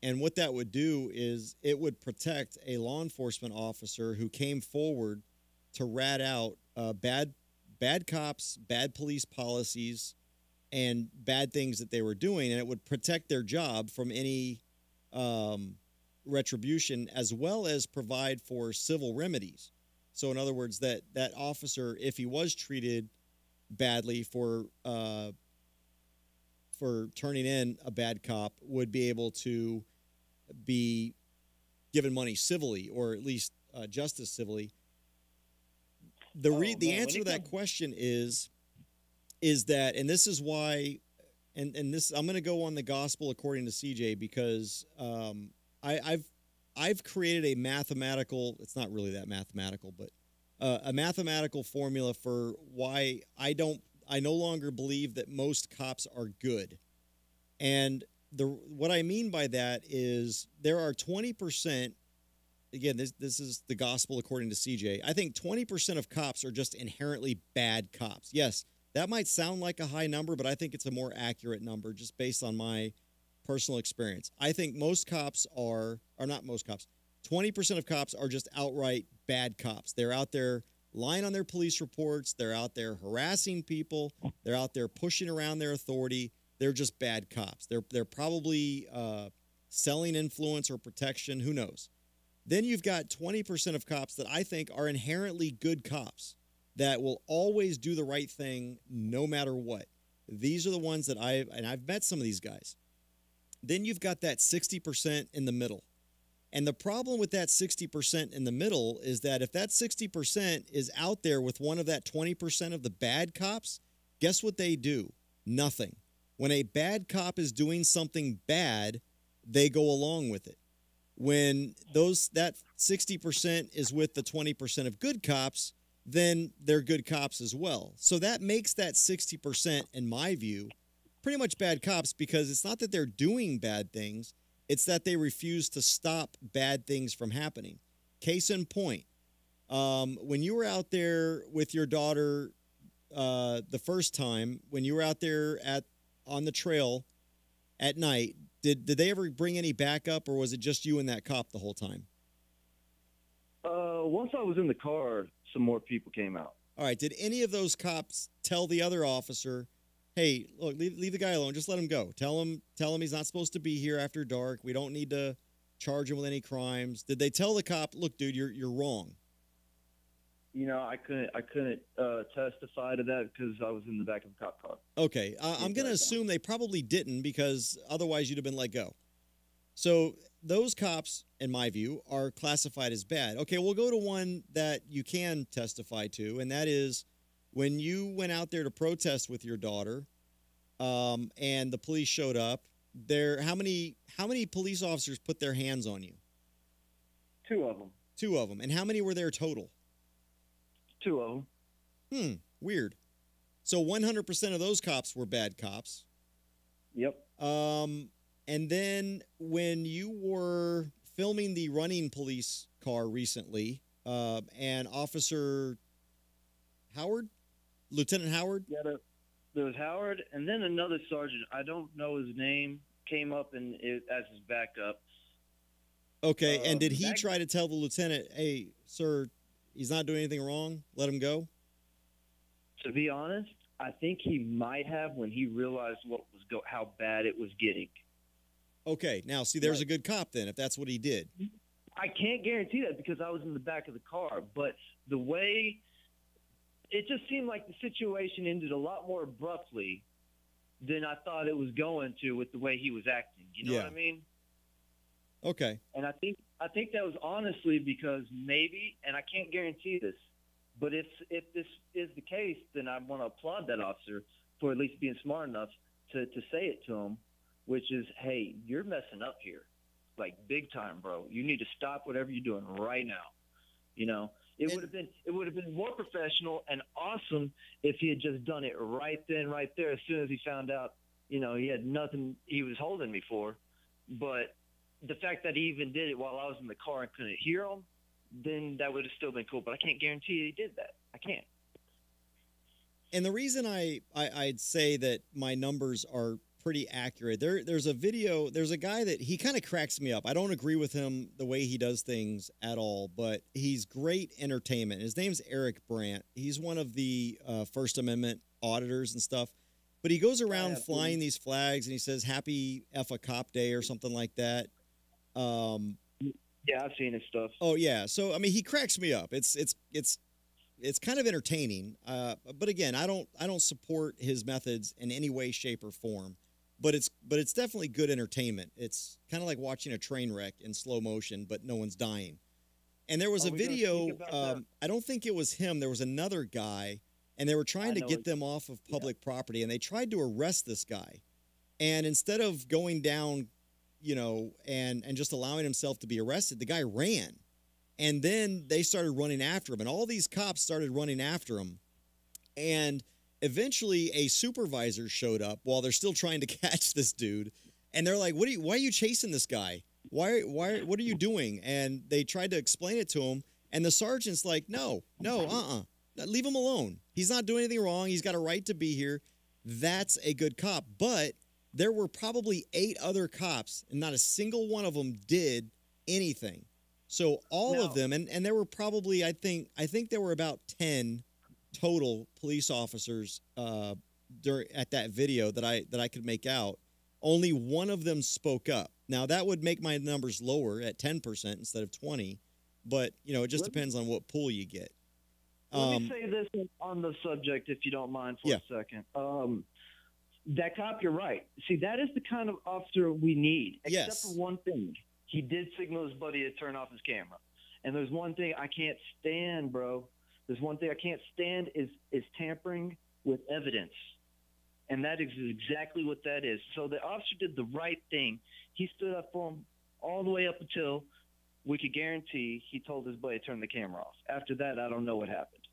And what that would do is it would protect a law enforcement officer who came forward to rat out bad cops, bad police policies, and bad things that they were doing, and it would protect their job from any retribution, as well as provide for civil remedies. So in other words, that officer, if he was treated badly for turning in a bad cop, would be able to be given money civilly, or at least justice civilly. The answer to that question is that, and this is why, and this, I'm going to go on the gospel according to CJ, because I've created a mathematical, it's not really that mathematical, but a mathematical formula for why I no longer believe that most cops are good. And what I mean by that is there are 20%. Again, this is the gospel according to CJ. I think 20% of cops are just inherently bad cops. Yes, that might sound like a high number, but I think it's a more accurate number just based on my personal experience. I think most cops or not most cops, 20% of cops are just outright bad cops. They're out there lying on their police reports. They're out there harassing people. They're out there pushing around their authority. They're just bad cops. They're probably selling influence or protection. Who knows? Then you've got 20% of cops that I think are inherently good cops that will always do the right thing no matter what. These are the ones that I've met some of these guys. Then you've got that 60% in the middle. And the problem with that 60% in the middle is that if that 60% is out there with one of that 20% of the bad cops, guess what they do? Nothing. When a bad cop is doing something bad, they go along with it. When that 60% is with the 20% of good cops, then they're good cops as well. So that makes that 60%, in my view, pretty much bad cops because it's not that they're doing bad things, it's that they refuse to stop bad things from happening. Case in point, when you were out there with your daughter the first time, when you were out there on the trail at night, did they ever bring any backup, or was it just you and that cop the whole time? Once I was in the car, some more people came out. All right. Did any of those cops tell the other officer, hey, look, leave the guy alone. Just let him go. Tell him he's not supposed to be here after dark. We don't need to charge him with any crimes. Did they tell the cop, look, dude, you're wrong? You know, I couldn't testify to that because I was in the back of a cop car. Okay, I'm going to assume they probably didn't because otherwise you'd have been let go. So those cops, in my view, are classified as bad. Okay, we'll go to one that you can testify to, and that is when you went out there to protest with your daughter and the police showed up. How many police officers put their hands on you? 2 of them. 2 of them. And how many were there total? 2 of them. Weird. So 100% of those cops were bad cops. Yep. And then when you were filming the running police car recently, and Officer Howard, Lieutenant Howard? Yeah, there was Howard, and then another sergeant, I don't know his name, came up as his backup. Okay, and did he try to tell the lieutenant, hey, sir, he's not doing anything wrong, let him go? To be honest, I think he might have when he realized how bad it was getting. Okay, now, see, there's a good cop then, if that's what he did. I can't guarantee that because I was in the back of the car, but the way it just seemed like the situation ended a lot more abruptly than I thought it was going to with the way he was acting. You know what I mean? Okay. And I think that was honestly because maybe, and I can't guarantee this, but if this is the case, then I want to applaud that officer for at least being smart enough to say it to him, which is, hey, you're messing up here, like big time, bro. You need to stop whatever you're doing right now. You know, it would have been more professional and awesome if he had just done it right then, right there, as soon as he found out, you know, he had nothing he was holding me for. But the fact that he even did it while I was in the car and couldn't hear him, then that would have still been cool. But I can't guarantee he did that. I can't. And the reason I'd say that my numbers are pretty accurate, there's a video, there's a guy that he kind of cracks me up. I don't agree with him the way he does things at all, but he's great entertainment. His name's Eric Brandt. He's one of the First Amendment auditors and stuff. But he goes around flying these flags and he says, Happy F a Cop Day or something like that. Yeah, I've seen his stuff. Oh yeah. So I mean, he cracks me up. It's kind of entertaining. But again, I don't support his methods in any way, shape, or form. But it's definitely good entertainment. It's kind of like watching a train wreck in slow motion, but no one's dying. And there was a video. I don't think it was him. There was another guy, and they were trying to get them off of public property, and they tried to arrest this guy. And instead of going down, you know, and just allowing himself to be arrested, the guy ran. And then they started running after him, and all these cops started running after him. And eventually a supervisor showed up while they're still trying to catch this dude. And they're like, why are you chasing this guy? What are you doing? And they tried to explain it to him. And the sergeant's like, no, leave him alone. He's not doing anything wrong. He's got a right to be here. That's a good cop. But there were probably 8 other cops, and not a single one of them did anything. So all of them, and there were probably, I think there were about 10 total police officers at that video that I could make out. Only one of them spoke up. Now that would make my numbers lower at 10% instead of 20, but it just depends on what pool you get. Let me say this on the subject, if you don't mind, for a second. That cop, you're right. See, that is the kind of officer we need, except for one thing. He did signal his buddy to turn off his camera. And there's one thing I can't stand, bro. There's one thing I can't stand is tampering with evidence. And that is exactly what that is. So the officer did the right thing. He stood up for him all the way up until we could guarantee he told his buddy to turn the camera off. After that, I don't know what happened.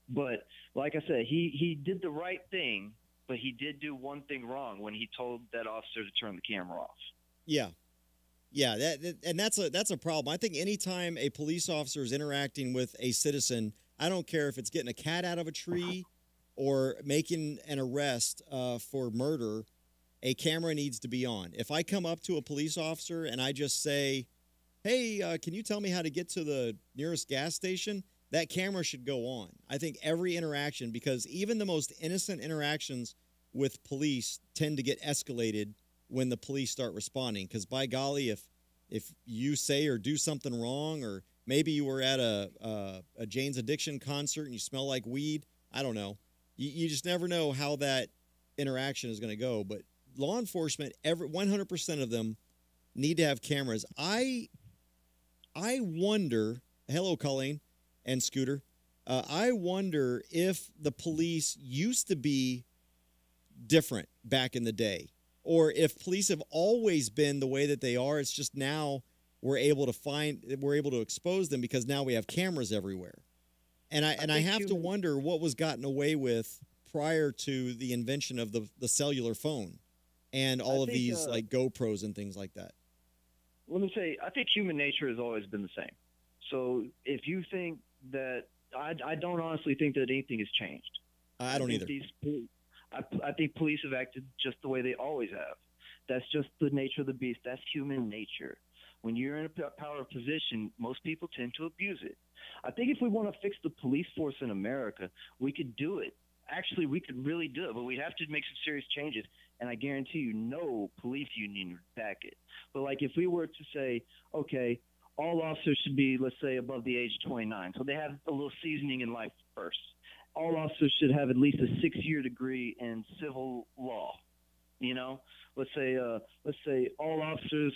But like I said, he did the right thing, but he did do one thing wrong when he told that officer to turn the camera off. Yeah. Yeah, that's a problem. I think anytime a police officer is interacting with a citizen, I don't care if it's getting a cat out of a tree or making an arrest for murder, a camera needs to be on. If I come up to a police officer and I just say, hey, can you tell me how to get to the nearest gas station? That camera should go on. I think every interaction, because even the most innocent interactions with police tend to get escalated when the police start responding. Because by golly, if you say or do something wrong, or maybe you were at a Jane's Addiction concert and you smell like weed, I don't know. You just never know how that interaction is going to go. But law enforcement, 100% of them need to have cameras. I wonder, hello, Colleen and Scooter, I wonder if the police used to be different back in the day, or if police have always been the way that they are. It's just now we're able to expose them because now we have cameras everywhere. And I have to wonder what was gotten away with prior to the invention of the cellular phone and all of these like GoPros and things like that. Let me say, I think human nature has always been the same. So if you think that, I don't honestly think that anything has changed. I don't either. I think police have acted just the way they always have. That's just the nature of the beast. That's human nature. When you're in a power position, most people tend to abuse it. I think if we want to fix the police force in America, we could do it. Actually, we could really do it, but we'd have to make some serious changes. And I guarantee you, no police union would back it. But like if we were to say, okay, all officers should be, let's say, above the age of 29, so they have a little seasoning in life first. All officers should have at least a 6-year degree in civil law. Let's say all officers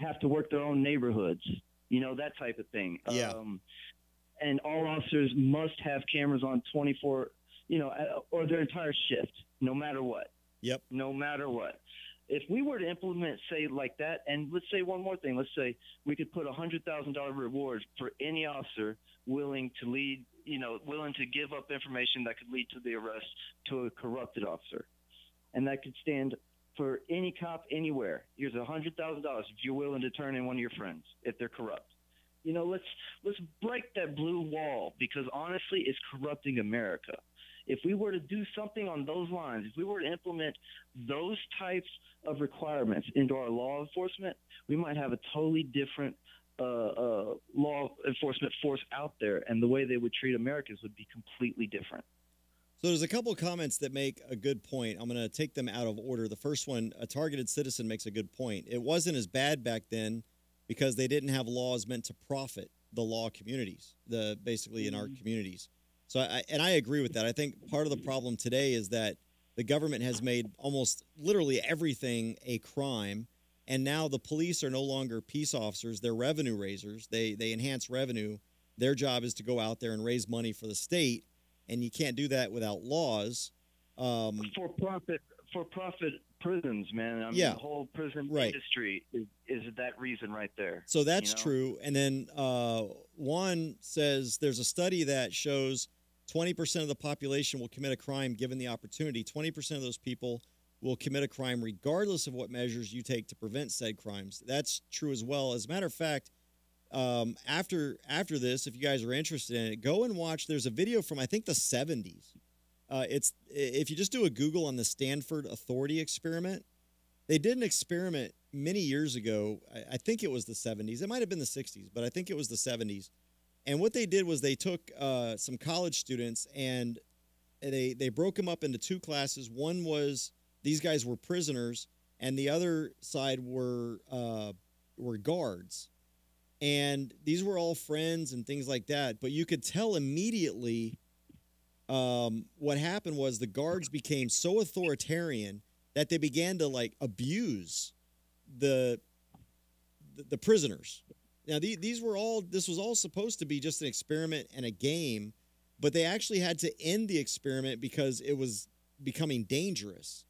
have to work their own neighborhoods. That type of thing. Yeah. And all officers must have cameras on 24, or their entire shift, no matter what. Yep. No matter what. If we were to implement, say, like that, and let's say one more thing. Let's say we could put $100,000 reward for any officer willing to lead, willing to give up information that could lead to the arrest to a corrupted officer. And that could stand for any cop anywhere. Here's $100,000 if you're willing to turn in one of your friends if they're corrupt. Let's break that blue wall, because honestly, it's corrupting America. If we were to do something on those lines, if we were to implement those types of requirements into our law enforcement, we might have a totally different law enforcement force out there, and the way they would treat Americans would be completely different. So there's a couple of comments that make a good point. I'm going to take them out of order. The first one, a targeted citizen, makes a good point. It wasn't as bad back then because they didn't have laws meant to profit the law communities, basically in our communities. So I agree with that. I think part of the problem today is that the government has made almost literally everything a crime, and now the police are no longer peace officers. They're revenue raisers. They enhance revenue. Their job is to go out there and raise money for the state, and you can't do that without laws. For profit prisons, man. I mean, Yeah. the whole prison Right. industry is that reason right there. So that's you know? true. And then one says there's a study that shows 20% of the population will commit a crime given the opportunity. 20% of those people will commit a crime regardless of what measures you take to prevent said crimes. That's true as well. As a matter of fact, after this, if you guys are interested in it, go and watch. There's a video from, I think, the 70s. It's if you just do a Google on the Stanford Authority experiment. They did an experiment many years ago. I think it was the 70s. It might have been the 60s, but I think it was the 70s. And what they did was they took some college students and they broke them up into two classes. One was these guys were prisoners, and the other side were guards. And these were all friends and things like that. But you could tell immediately what happened was the guards became so authoritarian that they began to like abuse the prisoners. Now this was all supposed to be just an experiment and a game, but they actually had to end the experiment because it was becoming dangerous.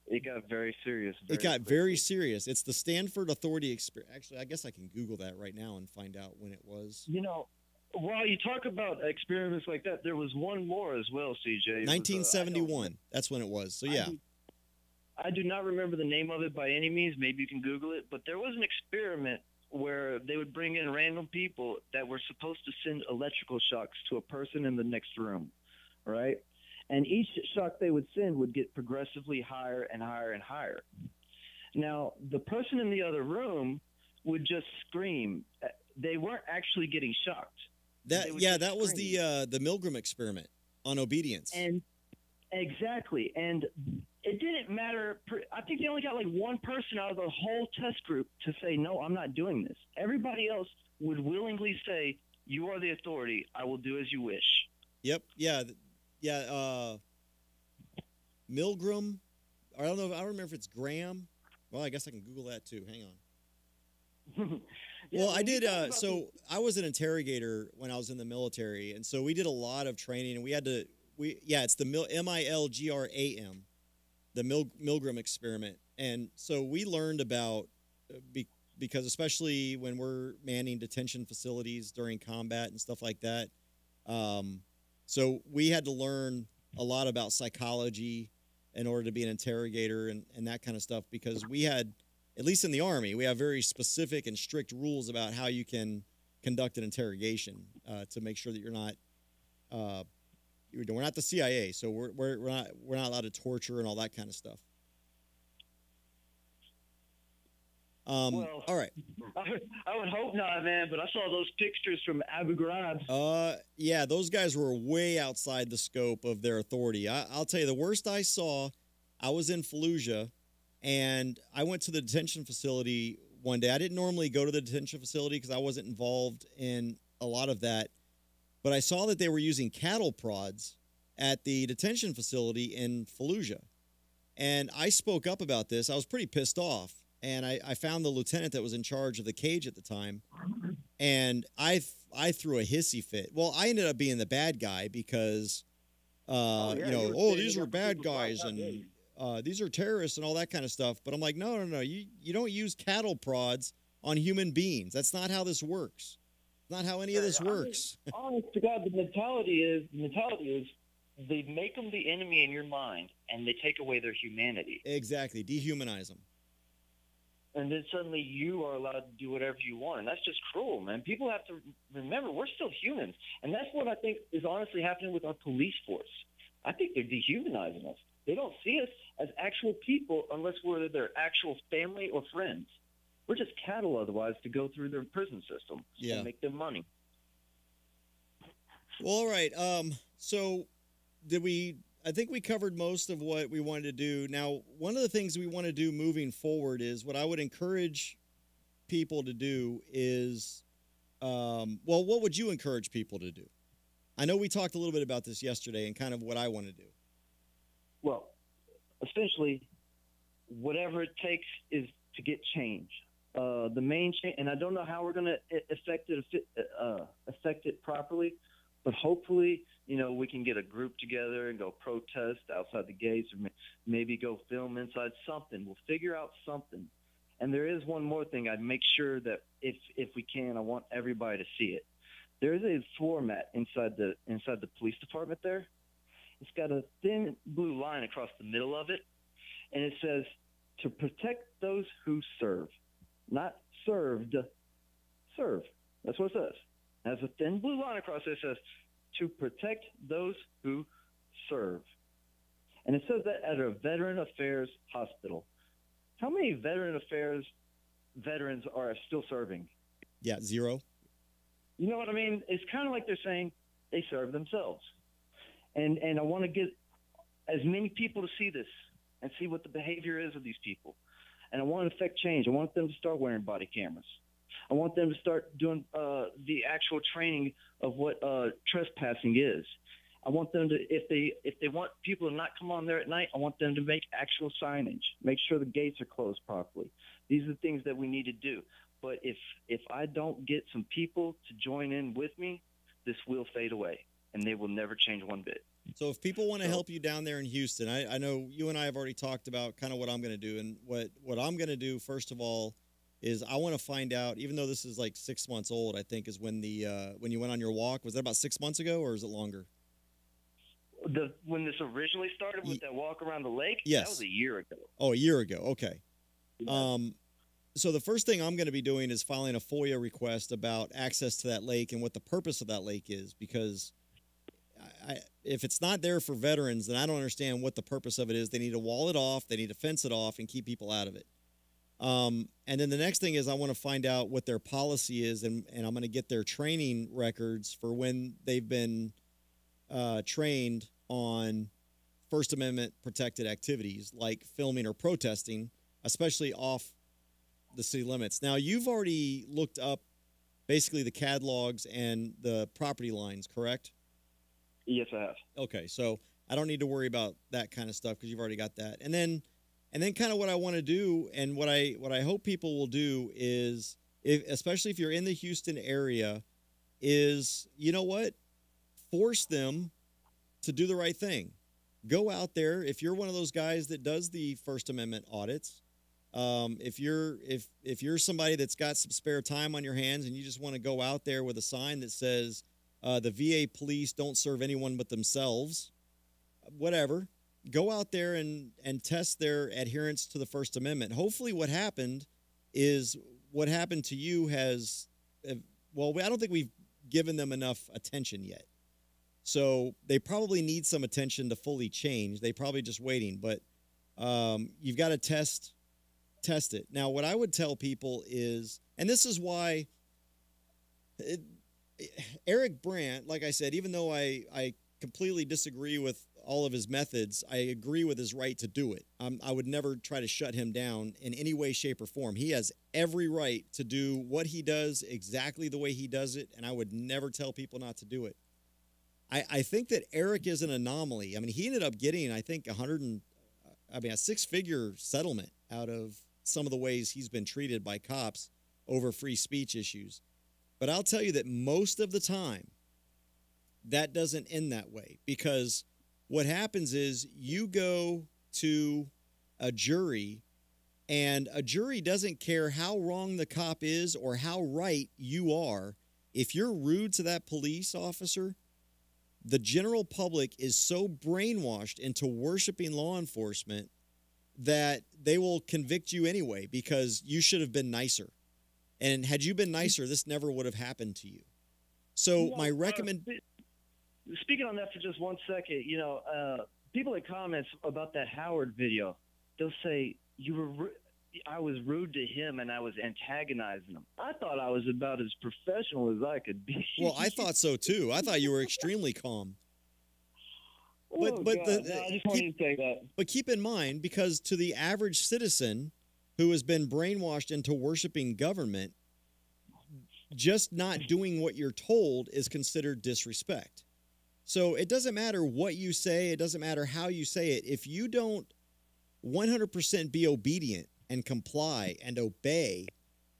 It got very serious. It got very serious. It's the Stanford Authority experiment. Actually, I guess I can Google that right now and find out when it was. You know, while you talk about experiments like that, there was one more as well, CJ. 1971. That's when it was. So yeah. I do not remember the name of it by any means. Maybe you can Google it. But there was an experiment where they would bring in random people that were supposed to send electrical shocks to a person in the next room, right? And each shock they would send would get progressively higher and higher and higher. Now, the person in the other room would just scream. They weren't actually getting shocked. That was the Milgram experiment on obedience. And exactly. And it didn't matter. I think they only got like one person out of the whole test group to say, no, I'm not doing this. Everybody else would willingly say, you are the authority. I will do as you wish. Yep. Yeah. Milgram. I don't know. I don't remember if it's Graham. Well, I guess I can Google that too. Hang on. Well, I did. So I was an interrogator when I was in the military, and so we did a lot of training, and we had to. It's the Milgram, the Milgram experiment, and so we learned about because especially when we're manning detention facilities during combat and stuff like that. So we had to learn a lot about psychology in order to be an interrogator and that kind of stuff because we had, at least in the Army, we have very specific and strict rules about how you can conduct an interrogation to make sure that you're not, we're not the CIA, so we're not allowed to torture and all that kind of stuff. Well, all right. I would hope not, man. But I saw those pictures from Abu Ghraib. Yeah, those guys were way outside the scope of their authority. I'll tell you, the worst I saw, I was in Fallujah, and I went to the detention facility one day. I didn't normally go to the detention facility because I wasn't involved in a lot of that. But I saw that they were using cattle prods at the detention facility in Fallujah. And I spoke up about this. I was pretty pissed off. And I found the lieutenant that was in charge of the cage at the time, and I threw a hissy fit. Well, I ended up being the bad guy because, these are bad guys and these are terrorists and all that kind of stuff. But I'm like, no, you don't use cattle prods on human beings. That's not how this works. Not how any of this works. Honest to God, the mentality is they make them the enemy in your mind, and they take away their humanity. Exactly, dehumanize them. And then suddenly you are allowed to do whatever you want. And that's just cruel, man. People have to remember we're still humans. And that's what I think is honestly happening with our police force. I think they're dehumanizing us. They don't see us as actual people unless we're their actual family or friends. We're just cattle otherwise to go through their prison system and make them money. Well, all right. So I think we covered most of what we wanted to do. Now, one of the things we want to do moving forward is what I would encourage people to do is, what would you encourage people to do? I know we talked a little bit about this yesterday and kind of what I want to do. Well, essentially, whatever it takes is to get change. The main change, and I don't know how we're going to affect it properly, But hopefully, we can get a group together and go protest outside the gates, or maybe go film inside something. We'll figure out something. And there is one more thing. I'd make sure that if we can, I want everybody to see it. There is a floor mat inside the police department there. It's got a thin blue line across the middle of it, and it says, "To protect those who serve." Not served, serve. That's what it says. It has a thin blue line across it. It says, "To protect those who serve." And it says that at a Veteran Affairs hospital. How many Veteran Affairs veterans are still serving? Yeah, 0. You know what I mean? It's kind of like they're saying they serve themselves. And I want to get as many people to see this and see what the behavior is of these people. And I want to affect change. I want them to start wearing body cameras. I want them to start doing the actual training of what trespassing is. I want them to, if they want people to not come on there at night, I want them to make actual signage, make sure the gates are closed properly. These are the things that we need to do. But if I don't get some people to join in with me, this will fade away, and they will never change one bit. So if people want to help you down there in Houston, I know you and I have already talked about kind of what I'm going to do. And what I'm going to do, first of all, is I want to find out, even though this is like 6 months old, I think, is when when you went on your walk. Was that about 6 months ago, or is it longer? When this originally started with that walk around the lake? Yes. That was a year ago. Oh, a year ago. Okay. Yeah. So the first thing I'm going to be doing is filing a FOIA request about access to that lake and what the purpose of that lake is, because if it's not there for veterans, then I don't understand what the purpose of it is. They need to wall it off. They need to fence it off and keep people out of it. And then the next thing is I want to find out what their policy is, and I'm going to get their training records for when they've been trained on First Amendment protected activities like filming or protesting, especially off the city limits. Now, you've already looked up basically the CAD logs and the property lines, correct? Yes, I have. Okay, so I don't need to worry about that kind of stuff because you've already got that. And then kind of what I want to do, and what I hope people will do is, especially if you're in the Houston area, is, you know what? Force them to do the right thing. Go out there. If you're one of those guys that does the First Amendment audits, if you're somebody that's got some spare time on your hands and you just want to go out there with a sign that says the VA police don't serve anyone but themselves, whatever, go out there and test their adherence to the First Amendment. Hopefully what happened is what happened to you has, well, I don't think we've given them enough attention yet. So they probably need some attention to fully change. They probably just waiting, but you've got to test it. Now, what I would tell people is, and this is why Eric Brandt, like I said, even though I completely disagree with all of his methods, I agree with his right to do it. I would never try to shut him down in any way, shape, or form. He has every right to do what he does exactly the way he does it, and I would never tell people not to do it. I think that Eric is an anomaly. I mean, he ended up getting, I think, a six-figure settlement out of some of the ways he's been treated by cops over free speech issues. But I'll tell you that most of the time, that doesn't end that way, because what happens is you go to a jury, and a jury doesn't care how wrong the cop is or how right you are. If you're rude to that police officer, the general public is so brainwashed into worshiping law enforcement that they will convict you anyway because you should have been nicer. And had you been nicer, this never would have happened to you. So my Speaking on that for just 1 second, people in comments about that Howard video, they'll say I was rude to him and I was antagonizing him. I thought I was about as professional as I could be. Well, I thought so too. I thought you were extremely calm. I just wanted to say that. But keep in mind, because to the average citizen who has been brainwashed into worshiping government, just not doing what you're told is considered disrespect. So it doesn't matter what you say. It doesn't matter how you say it. If you don't 100% be obedient and comply and obey,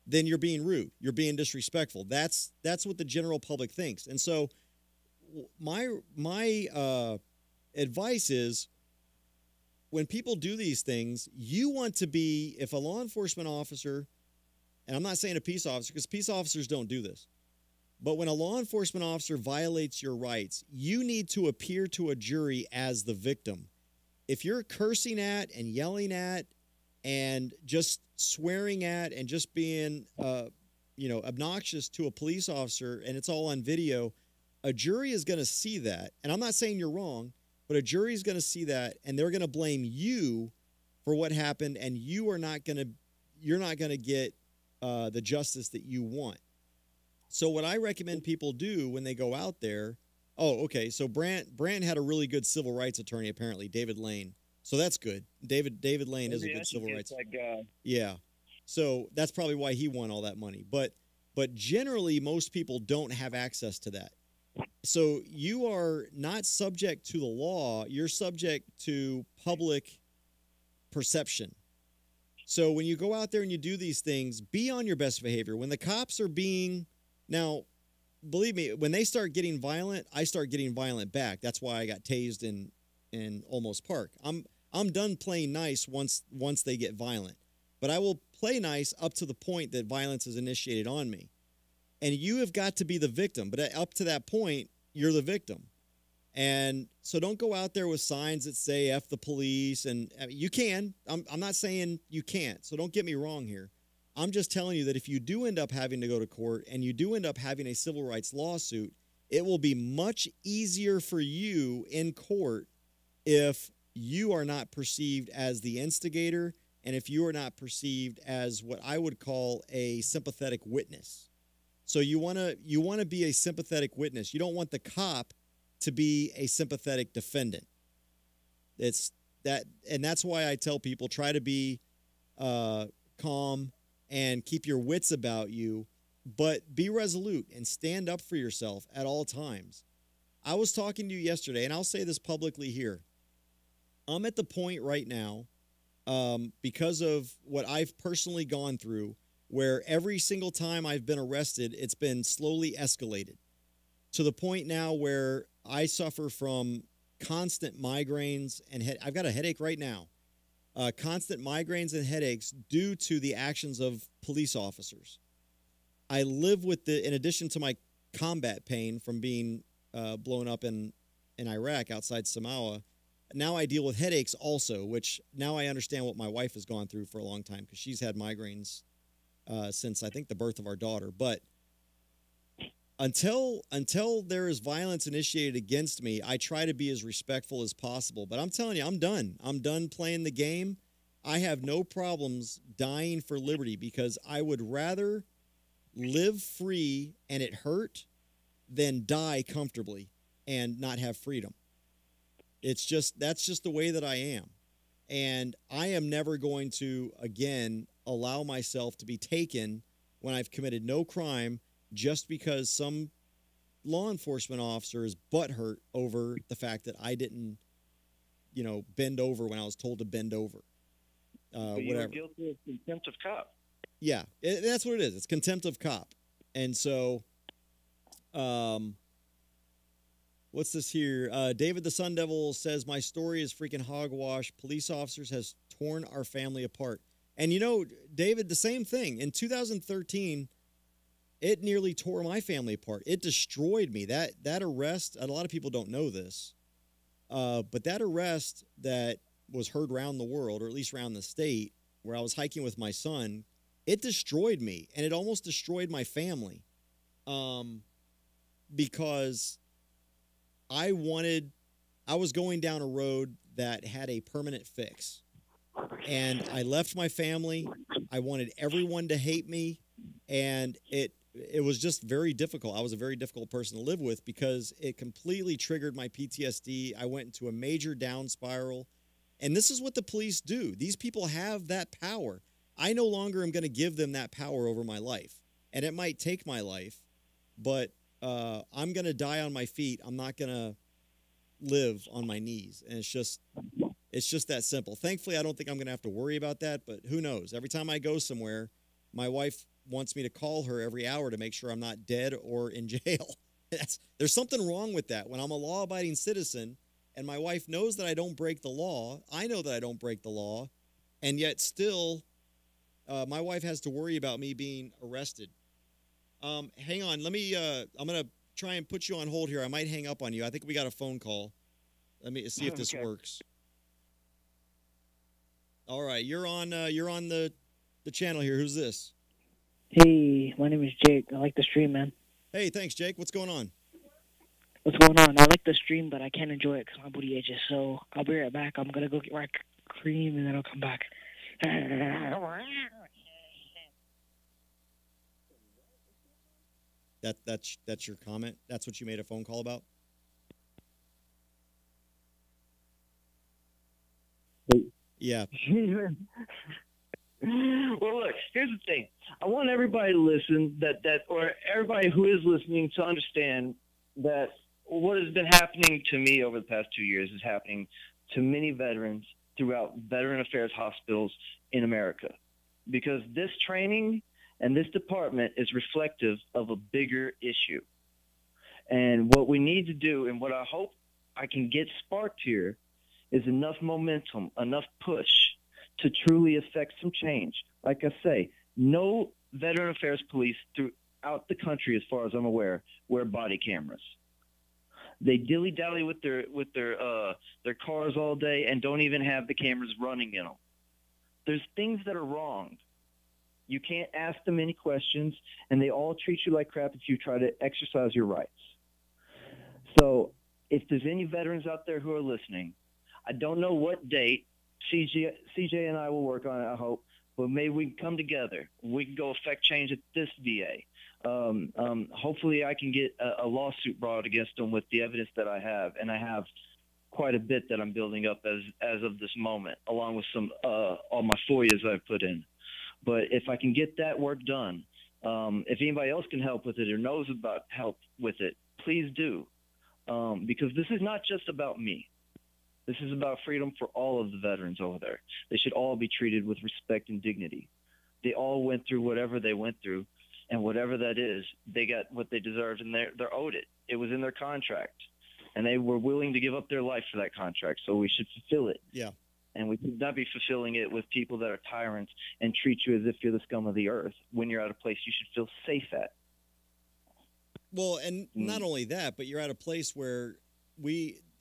then you're being rude. You're being disrespectful. That's what the general public thinks. And so my advice is, when people do these things, you want to be, if a law enforcement officer, and I'm not saying a peace officer, because peace officers don't do this, but when a law enforcement officer violates your rights, you need to appear to a jury as the victim. If you're cursing at and yelling at and just swearing at and just being, obnoxious to a police officer, and it's all on video, a jury is going to see that. And I'm not saying you're wrong, but a jury is going to see that, and they're going to blame you for what happened, and you're not going to get the justice that you want. So what I recommend people do when they go out there, so Brant had a really good civil rights attorney, apparently, David Lane. So that's good. David Lane is a good civil rights. Yeah. So that's probably why he won all that money. But generally, most people don't have access to that. So you are not subject to the law. You're subject to public perception. So when you go out there and you do these things, be on your best behavior. When the cops are now, believe me, when they start getting violent, I start getting violent back. That's why I got tased in Olmos Park. I'm done playing nice once they get violent. But I will play nice up to the point that violence is initiated on me. And you have got to be the victim. But up to that point, you're the victim. And so don't go out there with signs that say F the police. And you can. I'm not saying you can't. So don't get me wrong here. I'm just telling you that if you do end up having to go to court and you do end up having a civil rights lawsuit, it will be much easier for you in court if you are not perceived as the instigator and if you are not perceived as what I would call a sympathetic witness. So you want to be a sympathetic witness. You don't want the cop to be a sympathetic defendant. It's that, and that's why I tell people, try to be calm and keep your wits about you, but be resolute and stand up for yourself at all times. I was talking to you yesterday, and I'll say this publicly here. I'm at the point right now, because of what I've personally gone through, where every single time I've been arrested, it's been slowly escalated to the point now where I suffer from constant migraines and I've got a headache right now. Constant migraines and headaches due to the actions of police officers. I live with in addition to my combat pain from being blown up in Iraq outside Samawa, now I deal with headaches also, which now I understand what my wife has gone through for a long time because she's had migraines since I think the birth of our daughter. But until there is violence initiated against me, I try to be as respectful as possible. But I'm telling you, I'm done. I'm done playing the game. I have no problems dying for liberty because I would rather live free and it hurt than die comfortably and not have freedom. That's just the way that I am. And I am never going to, again, allow myself to be taken when I've committed no crime just because some law enforcement officer is butthurt over the fact that I didn't, bend over when I was told to bend over. But you were guilty of contempt of cop. Yeah, that's what it is. It's contempt of cop. And so, what's this here? David the Sun Devil says, my story is freaking hogwash. Police officers has torn our family apart. And David, the same thing. In 2013, it nearly tore my family apart. It destroyed me. That arrest, and a lot of people don't know this, but that arrest that was heard around the world, or at least around the state, where I was hiking with my son, it destroyed me, and it almost destroyed my family, because I was going down a road that had a permanent fix, and I left my family. I wanted everyone to hate me, and it was just very difficult. I was a very difficult person to live with because it completely triggered my PTSD. I went into a major down spiral. And this is what the police do. These people have that power. I no longer am going to give them that power over my life. And it might take my life, but I'm going to die on my feet. I'm not going to live on my knees. And it's just that simple. Thankfully, I don't think I'm going to have to worry about that, but who knows? Every time I go somewhere, my wife wants me to call her every hour to make sure I'm not dead or in jail. There's something wrong with that. When I'm a law-abiding citizen and my wife knows that I don't break the law, I know that I don't break the law, and yet still my wife has to worry about me being arrested. Hang on. Let me I'm going to try and put you on hold here. I might hang up on you. I think we got a phone call. Let me see if this works. All right, you're on the channel here. Who's this? Hey, my name is Jake. I like the stream, man. Hey, thanks, Jake. What's going on? What's going on? I like the stream, but I can't enjoy it because my booty itches. So I'll be right back. I'm gonna go get my cream and then I'll come back. That's your comment? That's what you made a phone call about? Yeah. Well, look, here's the thing. I want everybody to listen or everybody who is listening to understand that what has been happening to me over the past 2 years is happening to many veterans throughout veteran affairs hospitals in America. Because this training and this department is reflective of a bigger issue. And what we need to do, and what I hope I can get sparked here, is enough momentum, enough push to truly affect some change. Like I say, no veteran affairs police throughout the country, as far as I'm aware, wear body cameras. They dilly-dally with their cars all day and don't even have the cameras running in them. There's things that are wrong. You can't ask them any questions, and they all treat you like crap if you try to exercise your rights. So if there's any veterans out there who are listening, I don't know what date CJ and I will work on it, I hope, but maybe we can come together. We can go affect change at this VA. Hopefully I can get a lawsuit brought against them with the evidence that I have, and I have quite a bit that I'm building up as of this moment, along with some all my FOIAs I've put in. But if I can get that work done, if anybody else can help with it or knows about help with it, please do, because this is not just about me. This is about freedom for all of the veterans over there. They should all be treated with respect and dignity. They all went through whatever they went through, and whatever that is, they got what they deserved, and they're owed it. It was in their contract, and they were willing to give up their life for that contract, so we should fulfill it. Yeah. And we should not be fulfilling it with people that are tyrants and treat you as if you're the scum of the earth when you're at a place you should feel safe at. Well, and not only that, but you're at a place where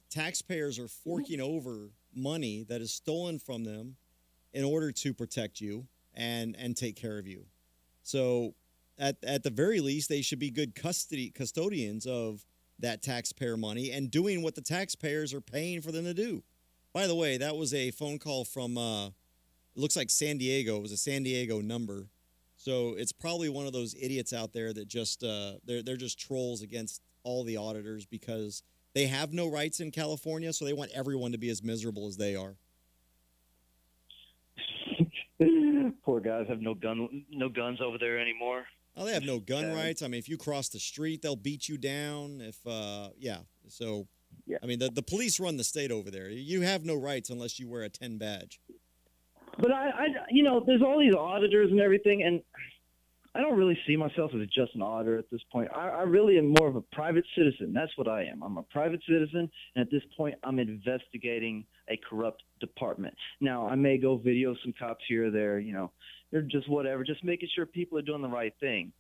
taxpayers are forking over money that is stolen from them in order to protect you and take care of you. So at the very least, they should be good custodians of that taxpayer money and doing what the taxpayers are paying for them to do. By the way, that was a phone call from, it looks like San Diego. It was a San Diego number. So it's probably one of those idiots out there that just, they're just trolls against all the auditors because they have no rights in California, so they want everyone to be as miserable as they are. Poor guys have no guns over there anymore. Oh, they have no gun rights. I mean, if you cross the street, they'll beat you down. So, yeah. I mean, the police run the state over there. You have no rights unless you wear a 10 badge. But there's all these auditors and everything, and I don't really see myself as just an auditor at this point. I really am more of a private citizen. That's what I am. I'm a private citizen, and at this point, I'm investigating a corrupt department. Now, I may go video some cops here or there, they're just whatever, just making sure people are doing the right thing.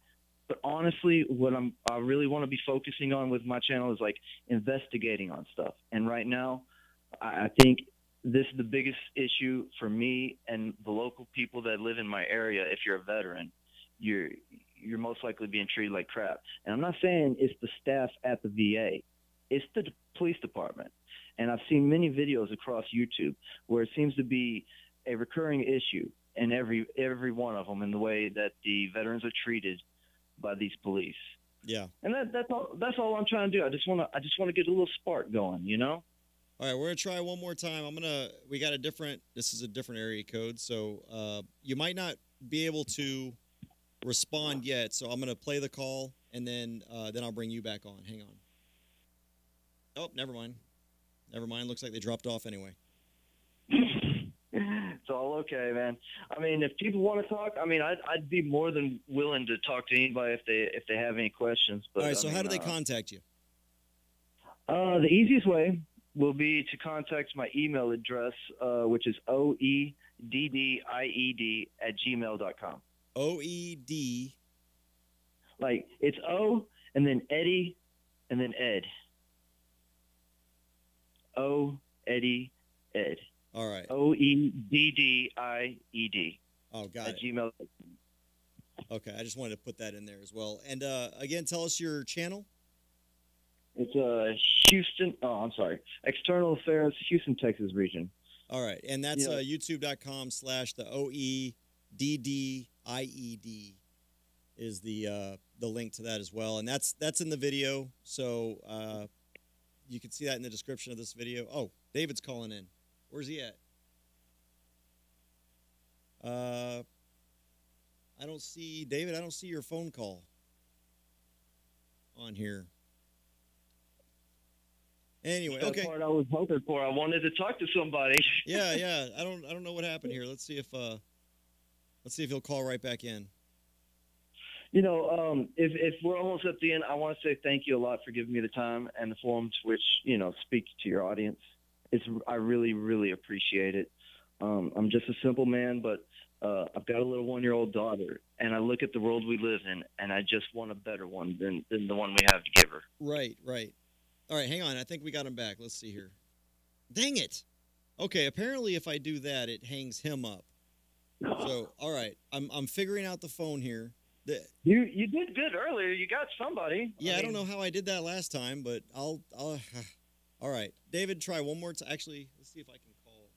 But honestly, what I really want to be focusing on with my channel is like investigating on stuff. And right now, I think this is the biggest issue for me and the local people that live in my area. If you're a veteran, you're most likely being treated like crap. And I'm not saying it's the staff at the VA. It's the police department. And I've seen many videos across YouTube where it seems to be a recurring issue in every one of them in the way that the veterans are treated by these police. Yeah. And that's all I'm trying to do. I just want to get a little spark going, All right, we're going to try one more time. This is a different area code, so you might not be able to respond yet, so I'm going to play the call, and then I'll bring you back on. Hang on. Oh, never mind. Looks like they dropped off anyway. It's all okay, man. I mean, if people want to talk, I mean, I'd be more than willing to talk to anybody if they have any questions. But All right, so I how mean, do they contact you? The easiest way will be to contact my email address, which is oeddied@gmail.com. OED. Like, it's O and then Eddie and then Ed. O, Eddie, Ed. All right. OEDDIED. Oh, got at it. Gmail. Okay, I just wanted to put that in there as well. And again, tell us your channel. It's Houston. Oh, I'm sorry. External Affairs, Houston, Texas region. All right, and that's Yeah. youtube.com/the OEDDIED is the link to that as well, and that's in the video. So you can see that in the description of this video. Oh, David's calling in. Where's he at? I don't see David. I don't see your phone call on here. Anyway, That's okay. the part I was hoping for. I wanted to talk to somebody. Yeah. I don't know what happened here. Let's see if he'll call right back in. You know, if we're almost at the end, I want to say thank you a lot for giving me the time and the forum to which, speak to your audience. I really, really appreciate it. I'm just a simple man, but I've got a little 1-year-old daughter, and I look at the world we live in, and I just want a better one than the one we have to give her. Right. All right, hang on. I think we got him back. Let's see here. Dang it. Okay, apparently if I do that, it hangs him up. So, all right, I'm figuring out the phone here. You did good earlier. You got somebody. Yeah, I don't know how I did that last time, but I'll all right. David, try one more time. Actually, let's see if I can call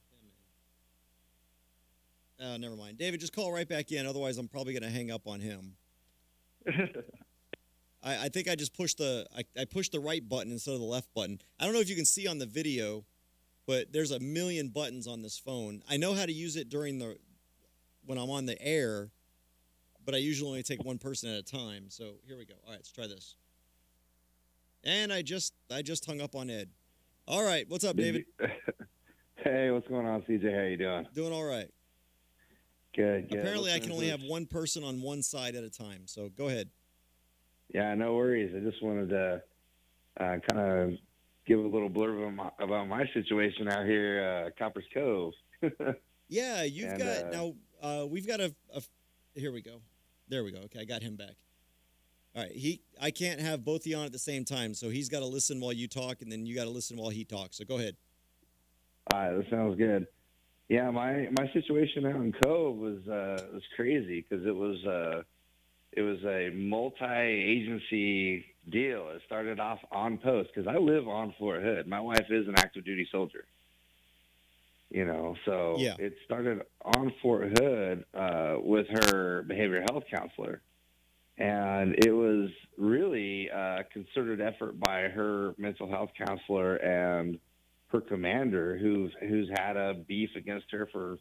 him in. Never mind. David, just call right back in. Otherwise, I'm probably going to hang up on him. I think I just pushed I pushed the right button instead of the left button. I don't know if you can see on the video, but there's a million buttons on this phone. I know how to use it when I'm on the air, but I usually only take one person at a time. So here we go. All right, let's try this. And I just hung up on Ed. All right, what's up, David? Hey, what's going on, CJ? How you doing? Doing all right. Good. Apparently, I can only have one person on one side at a time. So go ahead. Yeah, no worries. I just wanted to kind of give a little blurb about my situation out here, Copper's Cove. Yeah, you've got now. We've got a. Here we go. There we go. Okay, I got him back. All right, I can't have both of you on at the same time, so he's got to listen while you talk, and then you got to listen while he talks. So go ahead. All right, that sounds good. Yeah, my situation out in Cove was crazy because it was a multi-agency deal. It started off on post because I live on Fort Hood. My wife is an active duty soldier. So yeah. It started on Fort Hood with her behavioral health counselor. And it was really a concerted effort by her mental health counselor and her commander who's had a beef against her for,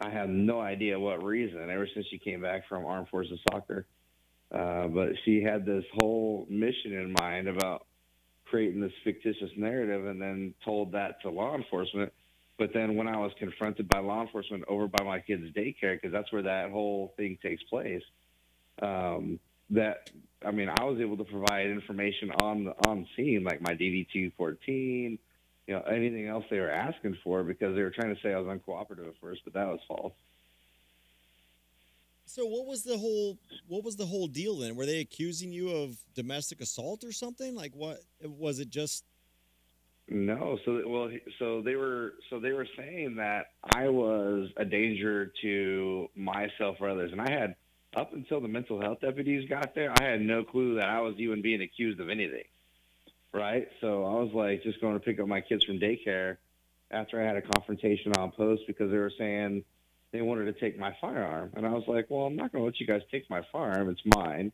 I have no idea what reason, ever since she came back from Armed Forces Soccer. But she had this whole mission in mind about creating this fictitious narrative and then told that to law enforcement. But then when I was confronted by law enforcement over by my kid's daycare, because that's where that whole thing takes place, I was able to provide information on scene, like my DD-214, anything else they were asking for, because they were trying to say I was uncooperative at first, but that was false. So what was the whole deal then? Were they accusing you of domestic assault or something? Like, what was it? Just No, so they were saying that I was a danger to myself or others, and I had, up until the mental health deputies got there, I had no clue that I was even being accused of anything, right? So I was like just going to pick up my kids from daycare after I had a confrontation on post because they were saying they wanted to take my firearm, and I was like, well, I'm not going to let you guys take my firearm. It's mine.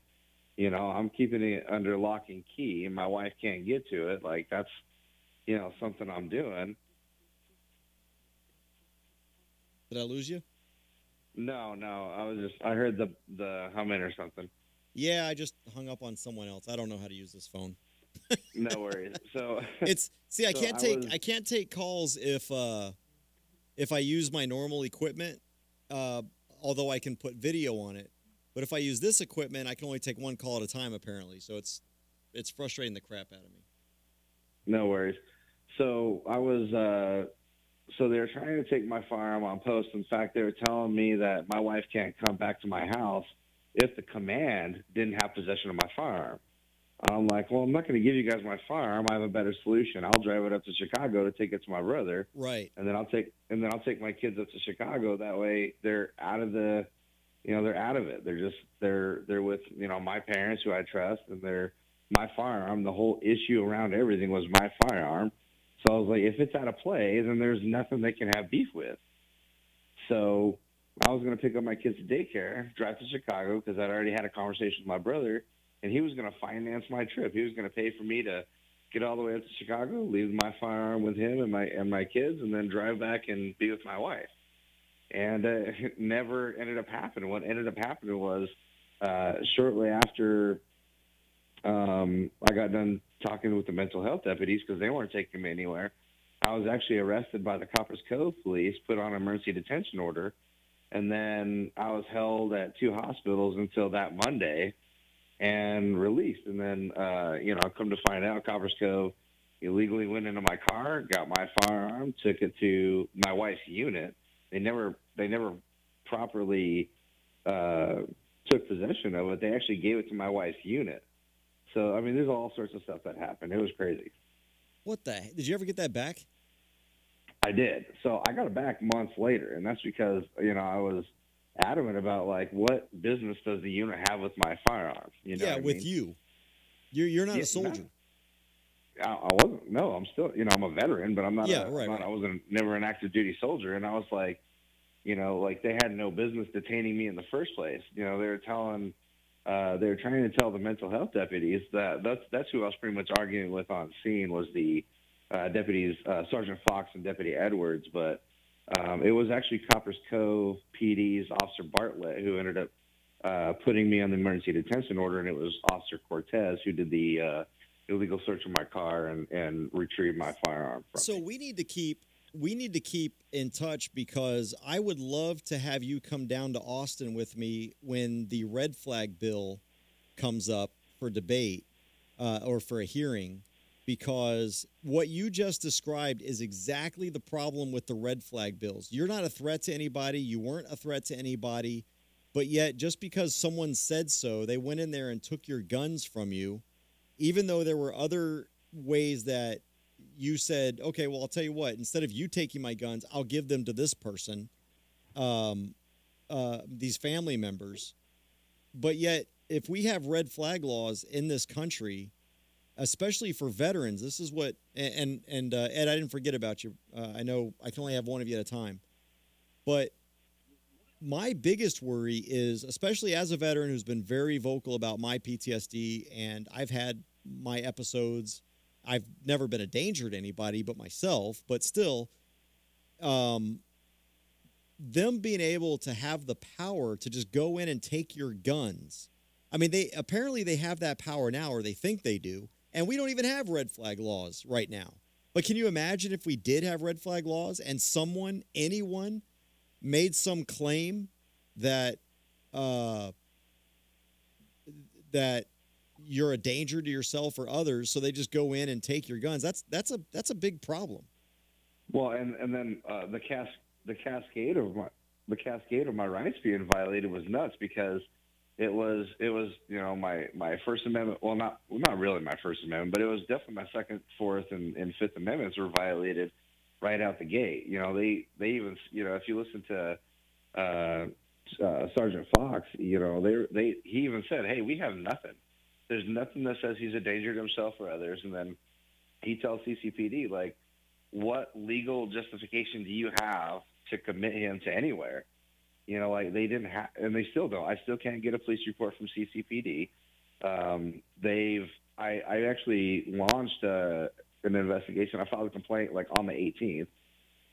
I'm keeping it under lock and key, and my wife can't get to it. Like, that's something I'm doing. Did I lose you? No. I heard the humming or something. Yeah, I just hung up on someone else. I don't know how to use this phone. No worries. So I can't take calls if I use my normal equipment. uh, although I can put video on it. But if I use this equipment, I can only take one call at a time, apparently. So it's frustrating the crap out of me. No worries. So I was, so they were trying to take my firearm on post. In fact, they were telling me that my wife can't come back to my house if the command didn't have possession of my firearm. I'm like, well, I'm not going to give you guys my firearm. I have a better solution. I'll drive it up to Chicago to take it to my brother. Right. And then I'll take my kids up to Chicago. That way they're out of the, they're out of it. They're with, my parents who I trust, and they're my firearm. The whole issue around everything was my firearm. So I was like, if it's out of play, then there's nothing they can have beef with. So I was going to pick up my kids to daycare, drive to Chicago, because I'd already had a conversation with my brother, and he was going to finance my trip. He was going to pay for me to get all the way up to Chicago, leave my firearm with him and my kids, and then drive back and be with my wife. And it never ended up happening. What ended up happening was shortly after I got done talking with the mental health deputies, because they weren't taking me anywhere, I was actually arrested by the Copper's Cove police, put on an emergency detention order, and then I was held at 2 hospitals until that Monday and released. And then, come to find out, Copper's Cove illegally went into my car, got my firearm, took it to my wife's unit. They never properly took possession of it. They actually gave it to my wife's unit. So, I mean, there's all sorts of stuff that happened. It was crazy. What the heck? Did you ever get that back? I did. So I got it back months later, and that's because, I was adamant about, like, what business does the unit have with my firearms? You know yeah, what I with mean? you. You're not a soldier. I wasn't. No, I'm still, I'm a veteran, but I'm not. Right. I wasn't never an active duty soldier, and I was like, like they had no business detaining me in the first place. They were telling, they were trying to tell the mental health deputies that's who I was pretty much arguing with on scene was the deputies, Sergeant Fox and Deputy Edwards, but it was actually Copper's Cove PD's Officer Bartlett who ended up putting me on the emergency detention order, and it was Officer Cortez who did the illegal search of my car and retrieve my firearm from So me. we need to keep in touch, because I would love to have you come down to Austin with me when the red flag bill comes up for debate or for a hearing, because what you just described is exactly the problem with the red flag bills. You're not a threat to anybody. You weren't a threat to anybody, but yet just because someone said so, they went in there and took your guns from you, even though there were other ways that you said, okay, well, I'll tell you what, instead of you taking my guns, I'll give them to this person, these family members. But yet, if we have red flag laws in this country, especially for veterans, this is what, and Ed, I didn't forget about you. I know I can only have one of you at a time. But my biggest worry is, especially as a veteran who's been very vocal about my PTSD, and I've had my episodes, I've never been a danger to anybody but myself, but still, them being able to have the power to just go in and take your guns. I mean, they have that power now, or they think they do, and we don't even have red flag laws right now. But can you imagine if we did have red flag laws and anyone made some claim that that you're a danger to yourself or others, so they just go in and take your guns? That's a big problem. Well, and then the cascade of my rights being violated was nuts, because it was my First Amendment. Well, not really my First Amendment, but it was definitely my Second, Fourth, and Fifth Amendments were violated right out the gate. They even, if you listen to Sergeant Fox, he even said, hey, we have nothing. There's nothing that says he's a danger to himself or others. And then he tells CCPD, like, what legal justification do you have to commit him to anywhere? They didn't have, and they still don't. I still can't get a police report from CCPD. I actually launched an investigation. I filed a complaint on the 18th.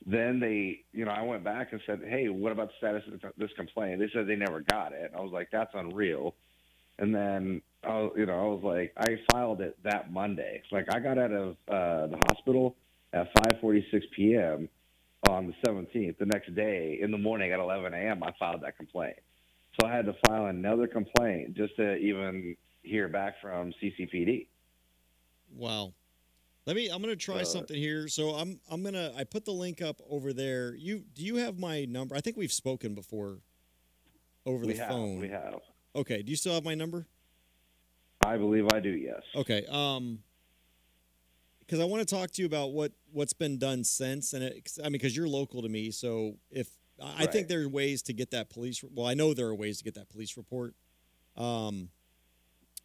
Then I went back and said, hey, what about the status of this complaint? They said they never got it. I was like, that's unreal. And then, I was like, I filed it that Monday. I got out of the hospital at 5:46 p.m., on the 17th. The next day, in the morning at 11 a.m., I filed that complaint. So I had to file another complaint just to even hear back from CCPD. Wow. I'm gonna try something here. So I put the link up over there. Do you have my number? I think we've spoken before over the phone. We have. Okay. Do you still have my number? I believe I do, yes. Okay. Because I want to talk to you about what's been done since, and because you're local to me, so I think there are ways to get that police. Well, I know there are ways to get that police report.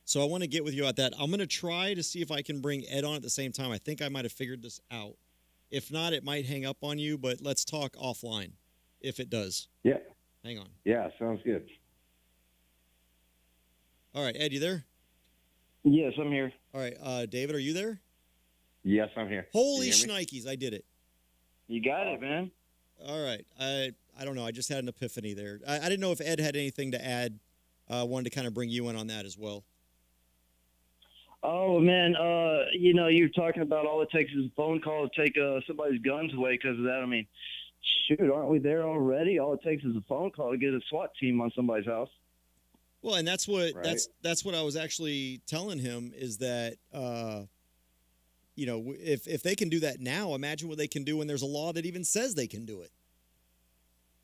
So I want to get with you about that. I'm going to try to see if I can bring Ed on at the same time. I think I might have figured this out. If not, it might hang up on you, but let's talk offline if it does. Yeah. Hang on. Yeah, sounds good. All right, Ed, you there? Yes, I'm here. All right, David, are you there? Yes, I'm here. Holy shnikes, I did it. You got it, man. All right. I don't know. I just had an epiphany there. I didn't know if Ed had anything to add. Wanted to kind of bring you in on that as well. Oh man, you're talking about all it takes is a phone call to take somebody's guns away because of that. I mean, shoot, aren't we there already? All it takes is a phone call to get a SWAT team on somebody's house. Well, and that's what that's what I was actually telling him is that if they can do that now, imagine what they can do when there's a law that even says they can do it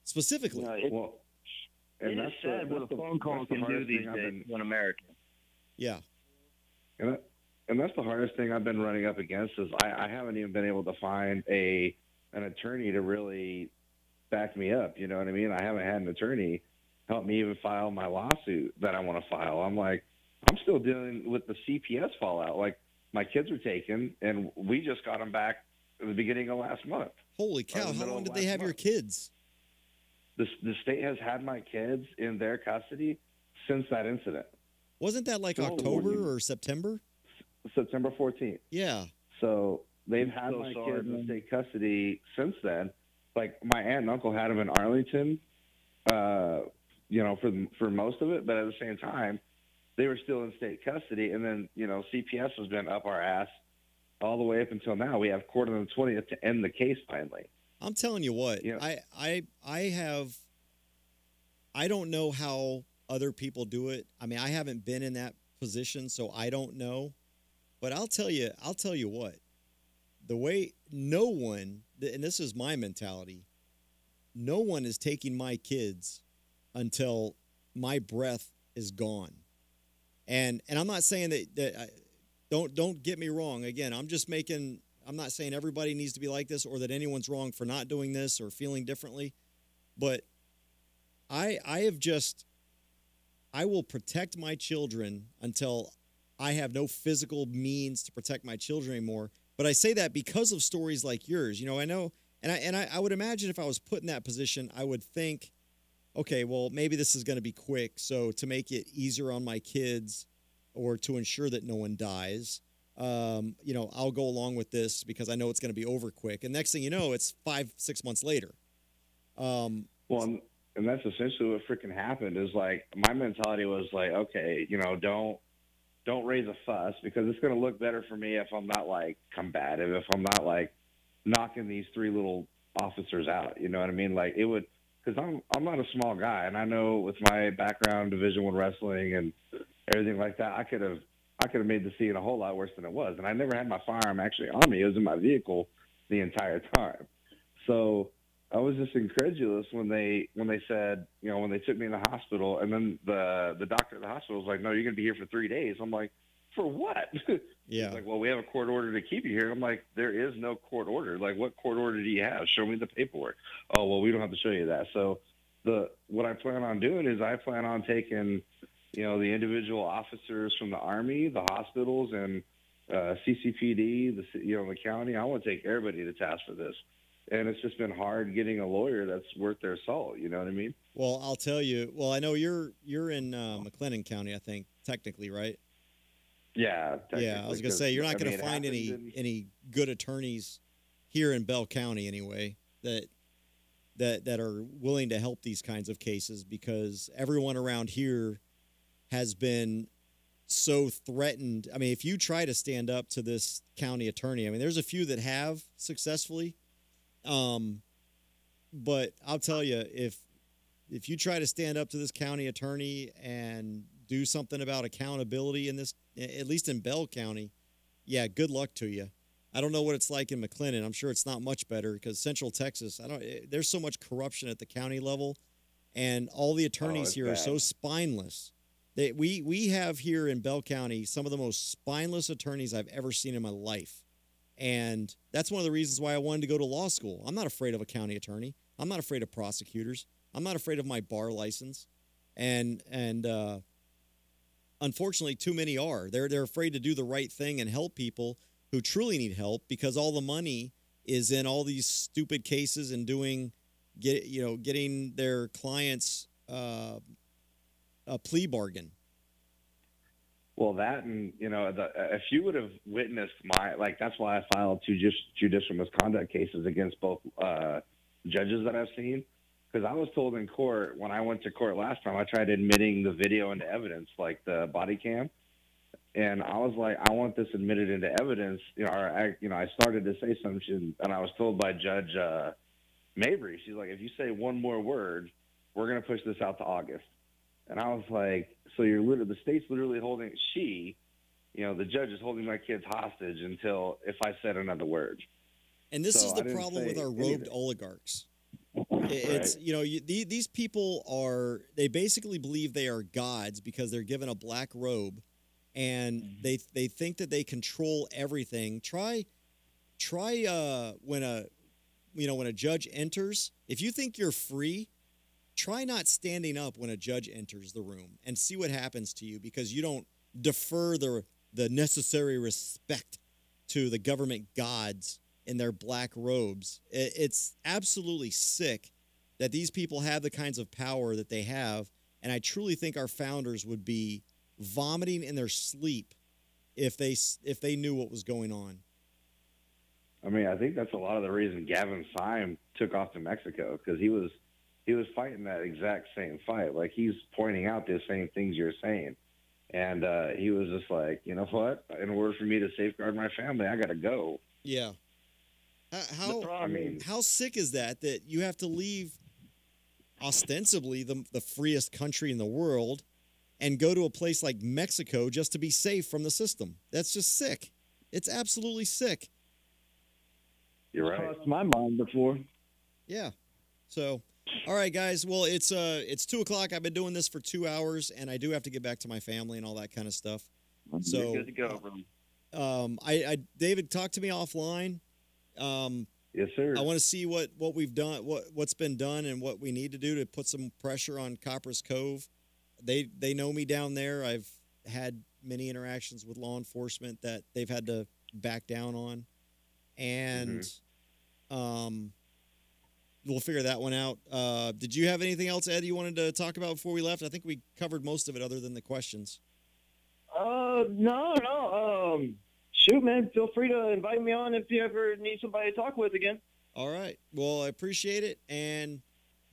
specifically. It is sad what a phone call can do these days to an American. Yeah. And that's the hardest thing I've been running up against is I haven't even been able to find an attorney to really back me up. You know what I mean? I haven't had an attorney help me even file my lawsuit that I want to file. I'm still dealing with the CPS fallout. Like my kids were taken, and we just got them back at the beginning of last month. Holy cow! How long did they have your kids? The state has had my kids in their custody since that incident. Wasn't that like October or September? September 14th. Yeah. So they've had my kids in state custody since then. Like my aunt and uncle had them in Arlington, for most of it. But at the same time, they were still in state custody. And then, CPS has been up our ass all the way up until now. We have court on the 20th to end the case finally. I'm telling you what, I don't know how other people do it. I mean, I haven't been in that position, so I don't know. But I'll tell you what, the way no one, and this is my mentality, no one is taking my kids until my breath is gone. And I'm not saying that don't get me wrong. Again, I'm not saying everybody needs to be like this or that anyone's wrong for not doing this or feeling differently. But I will protect my children until I have no physical means to protect my children anymore. But I say that because of stories like yours. I know, and I would imagine if I was put in that position, I would think, okay, well, maybe this is going to be quick. So to make it easier on my kids or to ensure that no one dies, I'll go along with this because I know it's going to be over quick. And next thing you know, it's 5-6 months later. And that's essentially what freaking happened is like my mentality was like, okay, don't raise a fuss because it's going to look better for me if I'm not like combative, if I'm not like knocking these three little officers out. You know what I mean? Like it would, because I'm not a small guy, and I know with my background, Division I wrestling and everything like that, I could have made the scene a whole lot worse than it was. And I never had my firearm actually on me; it was in my vehicle the entire time. So I was just incredulous when they said, when they took me in the hospital, and then the doctor at the hospital was like, "No, you're going to be here for 3 days." I'm like, "For what?" Yeah. He's like, "Well, we have a court order to keep you here." I'm like, "There is no court order. Like, what court order do you have? Show me the paperwork." "Oh, well, we don't have to show you that." So what I plan on doing is I plan on taking, the individual officers from the Army, the hospitals, and CCPD, the county. I want to take everybody to task for this. And it's just been hard getting a lawyer that's worth their salt. You know what I mean? Well, I'll tell you. Well, I know you're in McLennan County, I think, technically, right? Yeah. Yeah, I was gonna say you're not gonna find any good attorneys here in Bell County anyway that are willing to help these kinds of cases because everyone around here has been so threatened. I mean, if you try to stand up to this county attorney, I mean, there's a few that have successfully. But I'll tell you, if you try to stand up to this county attorney and do something about accountability in this, at least in Bell County, yeah, good luck to you. I don't know what it's like in McLennan. I'm sure it's not much better because Central Texas, there's so much corruption at the county level, and all the attorneys here are so spineless. We have here in Bell County some of the most spineless attorneys I've ever seen in my life. And that's one of the reasons why I wanted to go to law school. I'm not afraid of a county attorney. I'm not afraid of prosecutors. I'm not afraid of my bar license. And unfortunately, too many are. They're afraid to do the right thing and help people who truly need help because all the money is in all these stupid cases and getting their clients a plea bargain. Well, that and if you would have witnessed that's why I filed two judicial misconduct cases against both judges that I've seen, because I was told in court when I went to court last time, I tried admitting the video into evidence, like the body cam. And I was like, I want this admitted into evidence. I started to say something, and I was told by Judge Mabry, she's like, if you say one more word, we're going to push this out to August. And I was like, so the state's literally holding, the judge is holding my kids hostage until if I said another word. And this is the problem with our robed oligarchs. It's, these people they basically believe they are gods because they're given a black robe. And they think that they control everything. Try when a judge enters. If you think you're free, try not standing up when a judge enters the room and see what happens to you because you don't defer the necessary respect to the government gods in their black robes. It's absolutely sick that these people have the kinds of power that they have, and I truly think our founders would be vomiting in their sleep if they knew what was going on. I mean, I think that's a lot of the reason Gavin Syme took off to Mexico, because he was fighting that exact same fight. Like, he's pointing out the same things you're saying. And he was just like, you know what? In order for me to safeguard my family, I got to go. Yeah. How sick is that you have to leave ostensibly the freest country in the world and go to a place like Mexico just to be safe from the system? That's just sick. It's absolutely sick. You're right. Crossed my mind before. Yeah. So, all right, guys. Well, it's 2:00. I've been doing this for 2 hours, and I do have to get back to my family and all that kind of stuff. So, you're good to go, bro. David, talk to me offline. Yes, sir. I want to see what we've done, what's been done, and what we need to do to put some pressure on Copper's Cove. They know me down there. I've had many interactions with law enforcement that they've had to back down on, and we'll figure that one out. Did you have anything else, Ed, you wanted to talk about before we left? I think we covered most of it other than the questions. No. Shoot, man. Feel free to invite me on if you ever need somebody to talk with again. All right. Well, I appreciate it. And,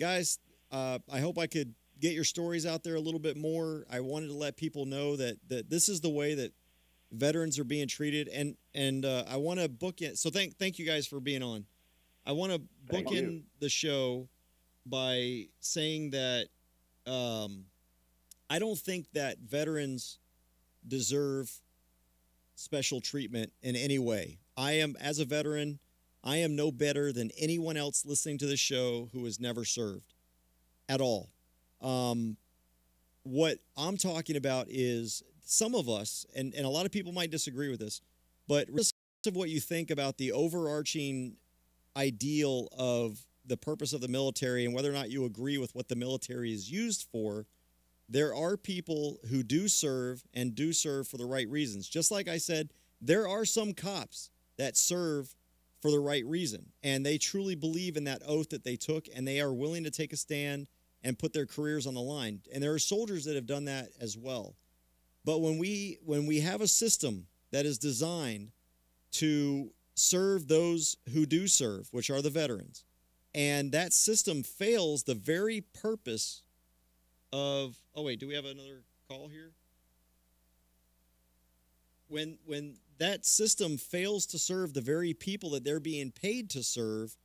guys, I hope I could get your stories out there a little bit more. I wanted to let people know that this is the way that veterans are being treated. And I want to book it. So thank you guys for being on. I want to book in the show by saying that I don't think that veterans deserve special treatment in any way. As a veteran, I am no better than anyone else listening to this show who has never served at all. What I'm talking about is some of us, and a lot of people might disagree with this, but regardless of what you think about the overarching ideal of the purpose of the military and whether or not you agree with what the military is used for, there are people who do serve and do serve for the right reasons. Just like I said, there are some cops that serve for the right reason, and they truly believe in that oath that they took, and they are willing to take a stand and put their careers on the line. And there are soldiers that have done that as well. But when we have a system that is designed to serve those who do serve, which are the veterans, and that system fails the very purpose of, oh wait, do we have another call here? When that system fails to serve the very people that they're being paid to serve,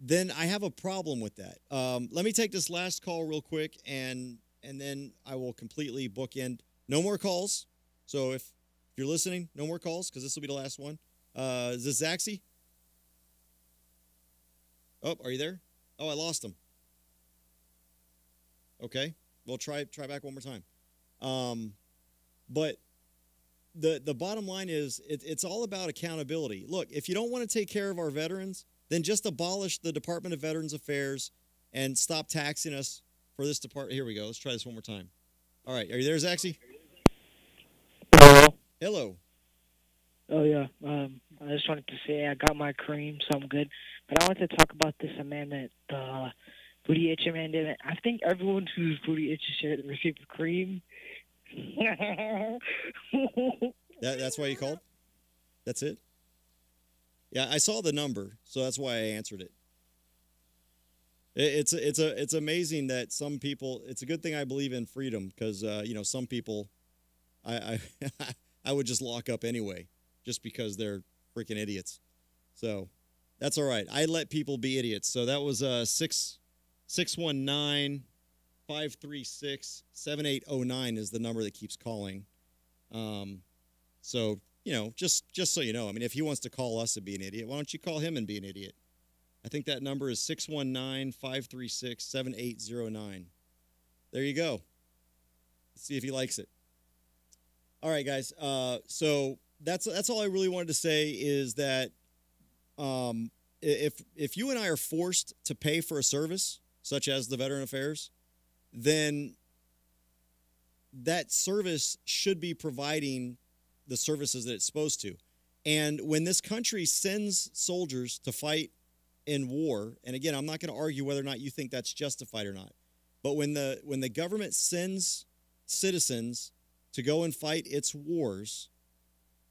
then I have a problem with that. Let me take this last call real quick, and then I will completely bookend. No more calls. So if you're listening, no more calls, because this will be the last one. Is this Zaxi? Oh, are you there? Oh, I lost him. Okay, well, try back one more time. But the bottom line is it's all about accountability. Look, if you don't want to take care of our veterans, then just abolish the Department of Veterans Affairs and stop taxing us for this department. Here we go. Let's try this one more time. All right, are you there, Zaxi? Hello. Hello. Oh yeah. I just wanted to say I got my cream, so I'm good. But I wanted to talk about this amendment, the booty itch amendment. I think everyone who's booty itches should receive the cream. That's why you called? That's it? Yeah, I saw the number, so that's why I answered it. It's amazing that some people. It's a good thing I believe in freedom, because some people, I I would just lock up anyway, just because they're freaking idiots. So that's all right. I let people be idiots. So that was 619-536-7809 is the number that keeps calling. So just so you know, I mean, if he wants to call us and be an idiot, why don't you call him and be an idiot? I think that number is 619-536-7809. There you go. Let's see if he likes it. All right, guys. So that's all I really wanted to say is that if you and I are forced to pay for a service, such as the Veteran Affairs, then that service should be providing the services that it's supposed to. And when this country sends soldiers to fight in war, and again, I'm not going to argue whether or not you think that's justified or not, but when the government sends citizens to go and fight its wars,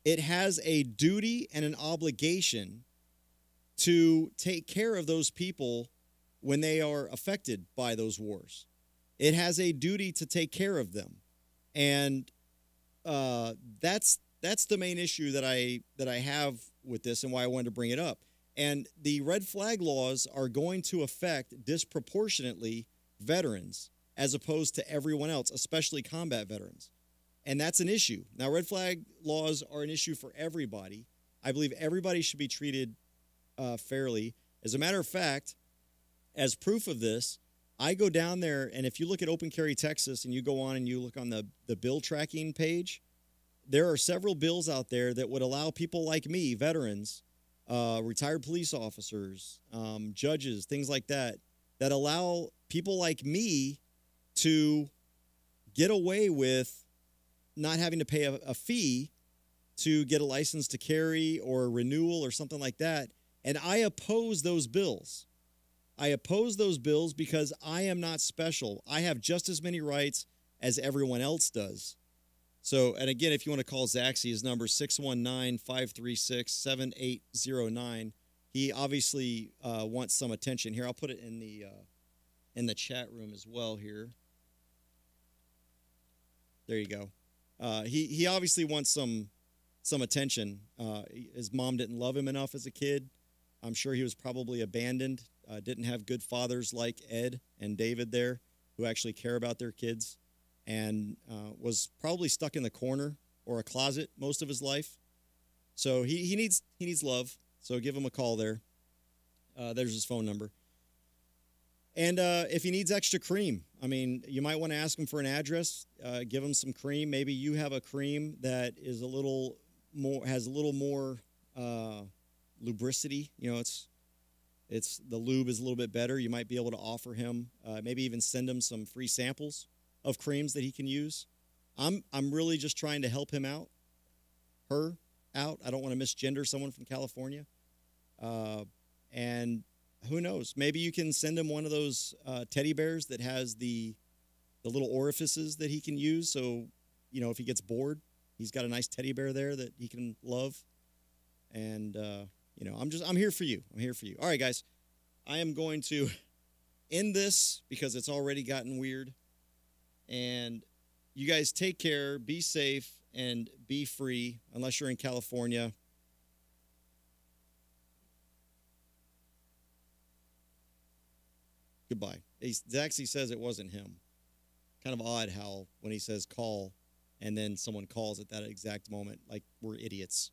it has a duty and an obligation to take care of those people when they are affected by those wars. It has a duty to take care of them. And that's the main issue that I have with this and why I wanted to bring it up. And the red flag laws are going to affect disproportionately veterans as opposed to everyone else, especially combat veterans. And that's an issue. Now, red flag laws are an issue for everybody. I believe everybody should be treated fairly. As a matter of fact, as proof of this, I go down there, and if you look at Open Carry Texas and you go on and you look on the bill tracking page, there are several bills out there that would allow people like me, veterans, retired police officers, judges, things like that, that allow people like me to get away with not having to pay a fee to get a license to carry or a renewal or something like that. And I oppose those bills. I oppose those bills because I am not special. I have just as many rights as everyone else does. So, and again, if you want to call Zaxi, his number is 619-536-7809. He obviously wants some attention here. I'll put it in the chat room as well here. There you go. He obviously wants some attention. His mom didn't love him enough as a kid. I'm sure he was probably abandoned. Didn't have good fathers like Ed and David there who actually care about their kids, and was probably stuck in the corner or a closet most of his life. So he needs love. So give him a call there. There's his phone number. And if he needs extra cream, I mean, you might want to ask him for an address. Give him some cream. Maybe you have a cream that is has a little more lubricity. You know, it's the lube is a little bit better. You might be able to offer him, maybe even send him some free samples of creams that he can use. I'm really just trying to help him out, her out. I don't want to misgender someone from California. And who knows? Maybe you can send him one of those teddy bears that has the little orifices that he can use. So, you know, if he gets bored, he's got a nice teddy bear there that he can love. And, you know, I'm here for you. I'm here for you. All right, guys. I am going to end this because it's already gotten weird. And you guys take care, be safe, and be free, unless you're in California. Goodbye. He actually says it wasn't him. Kind of odd how when he says call and then someone calls at that exact moment, like we're idiots.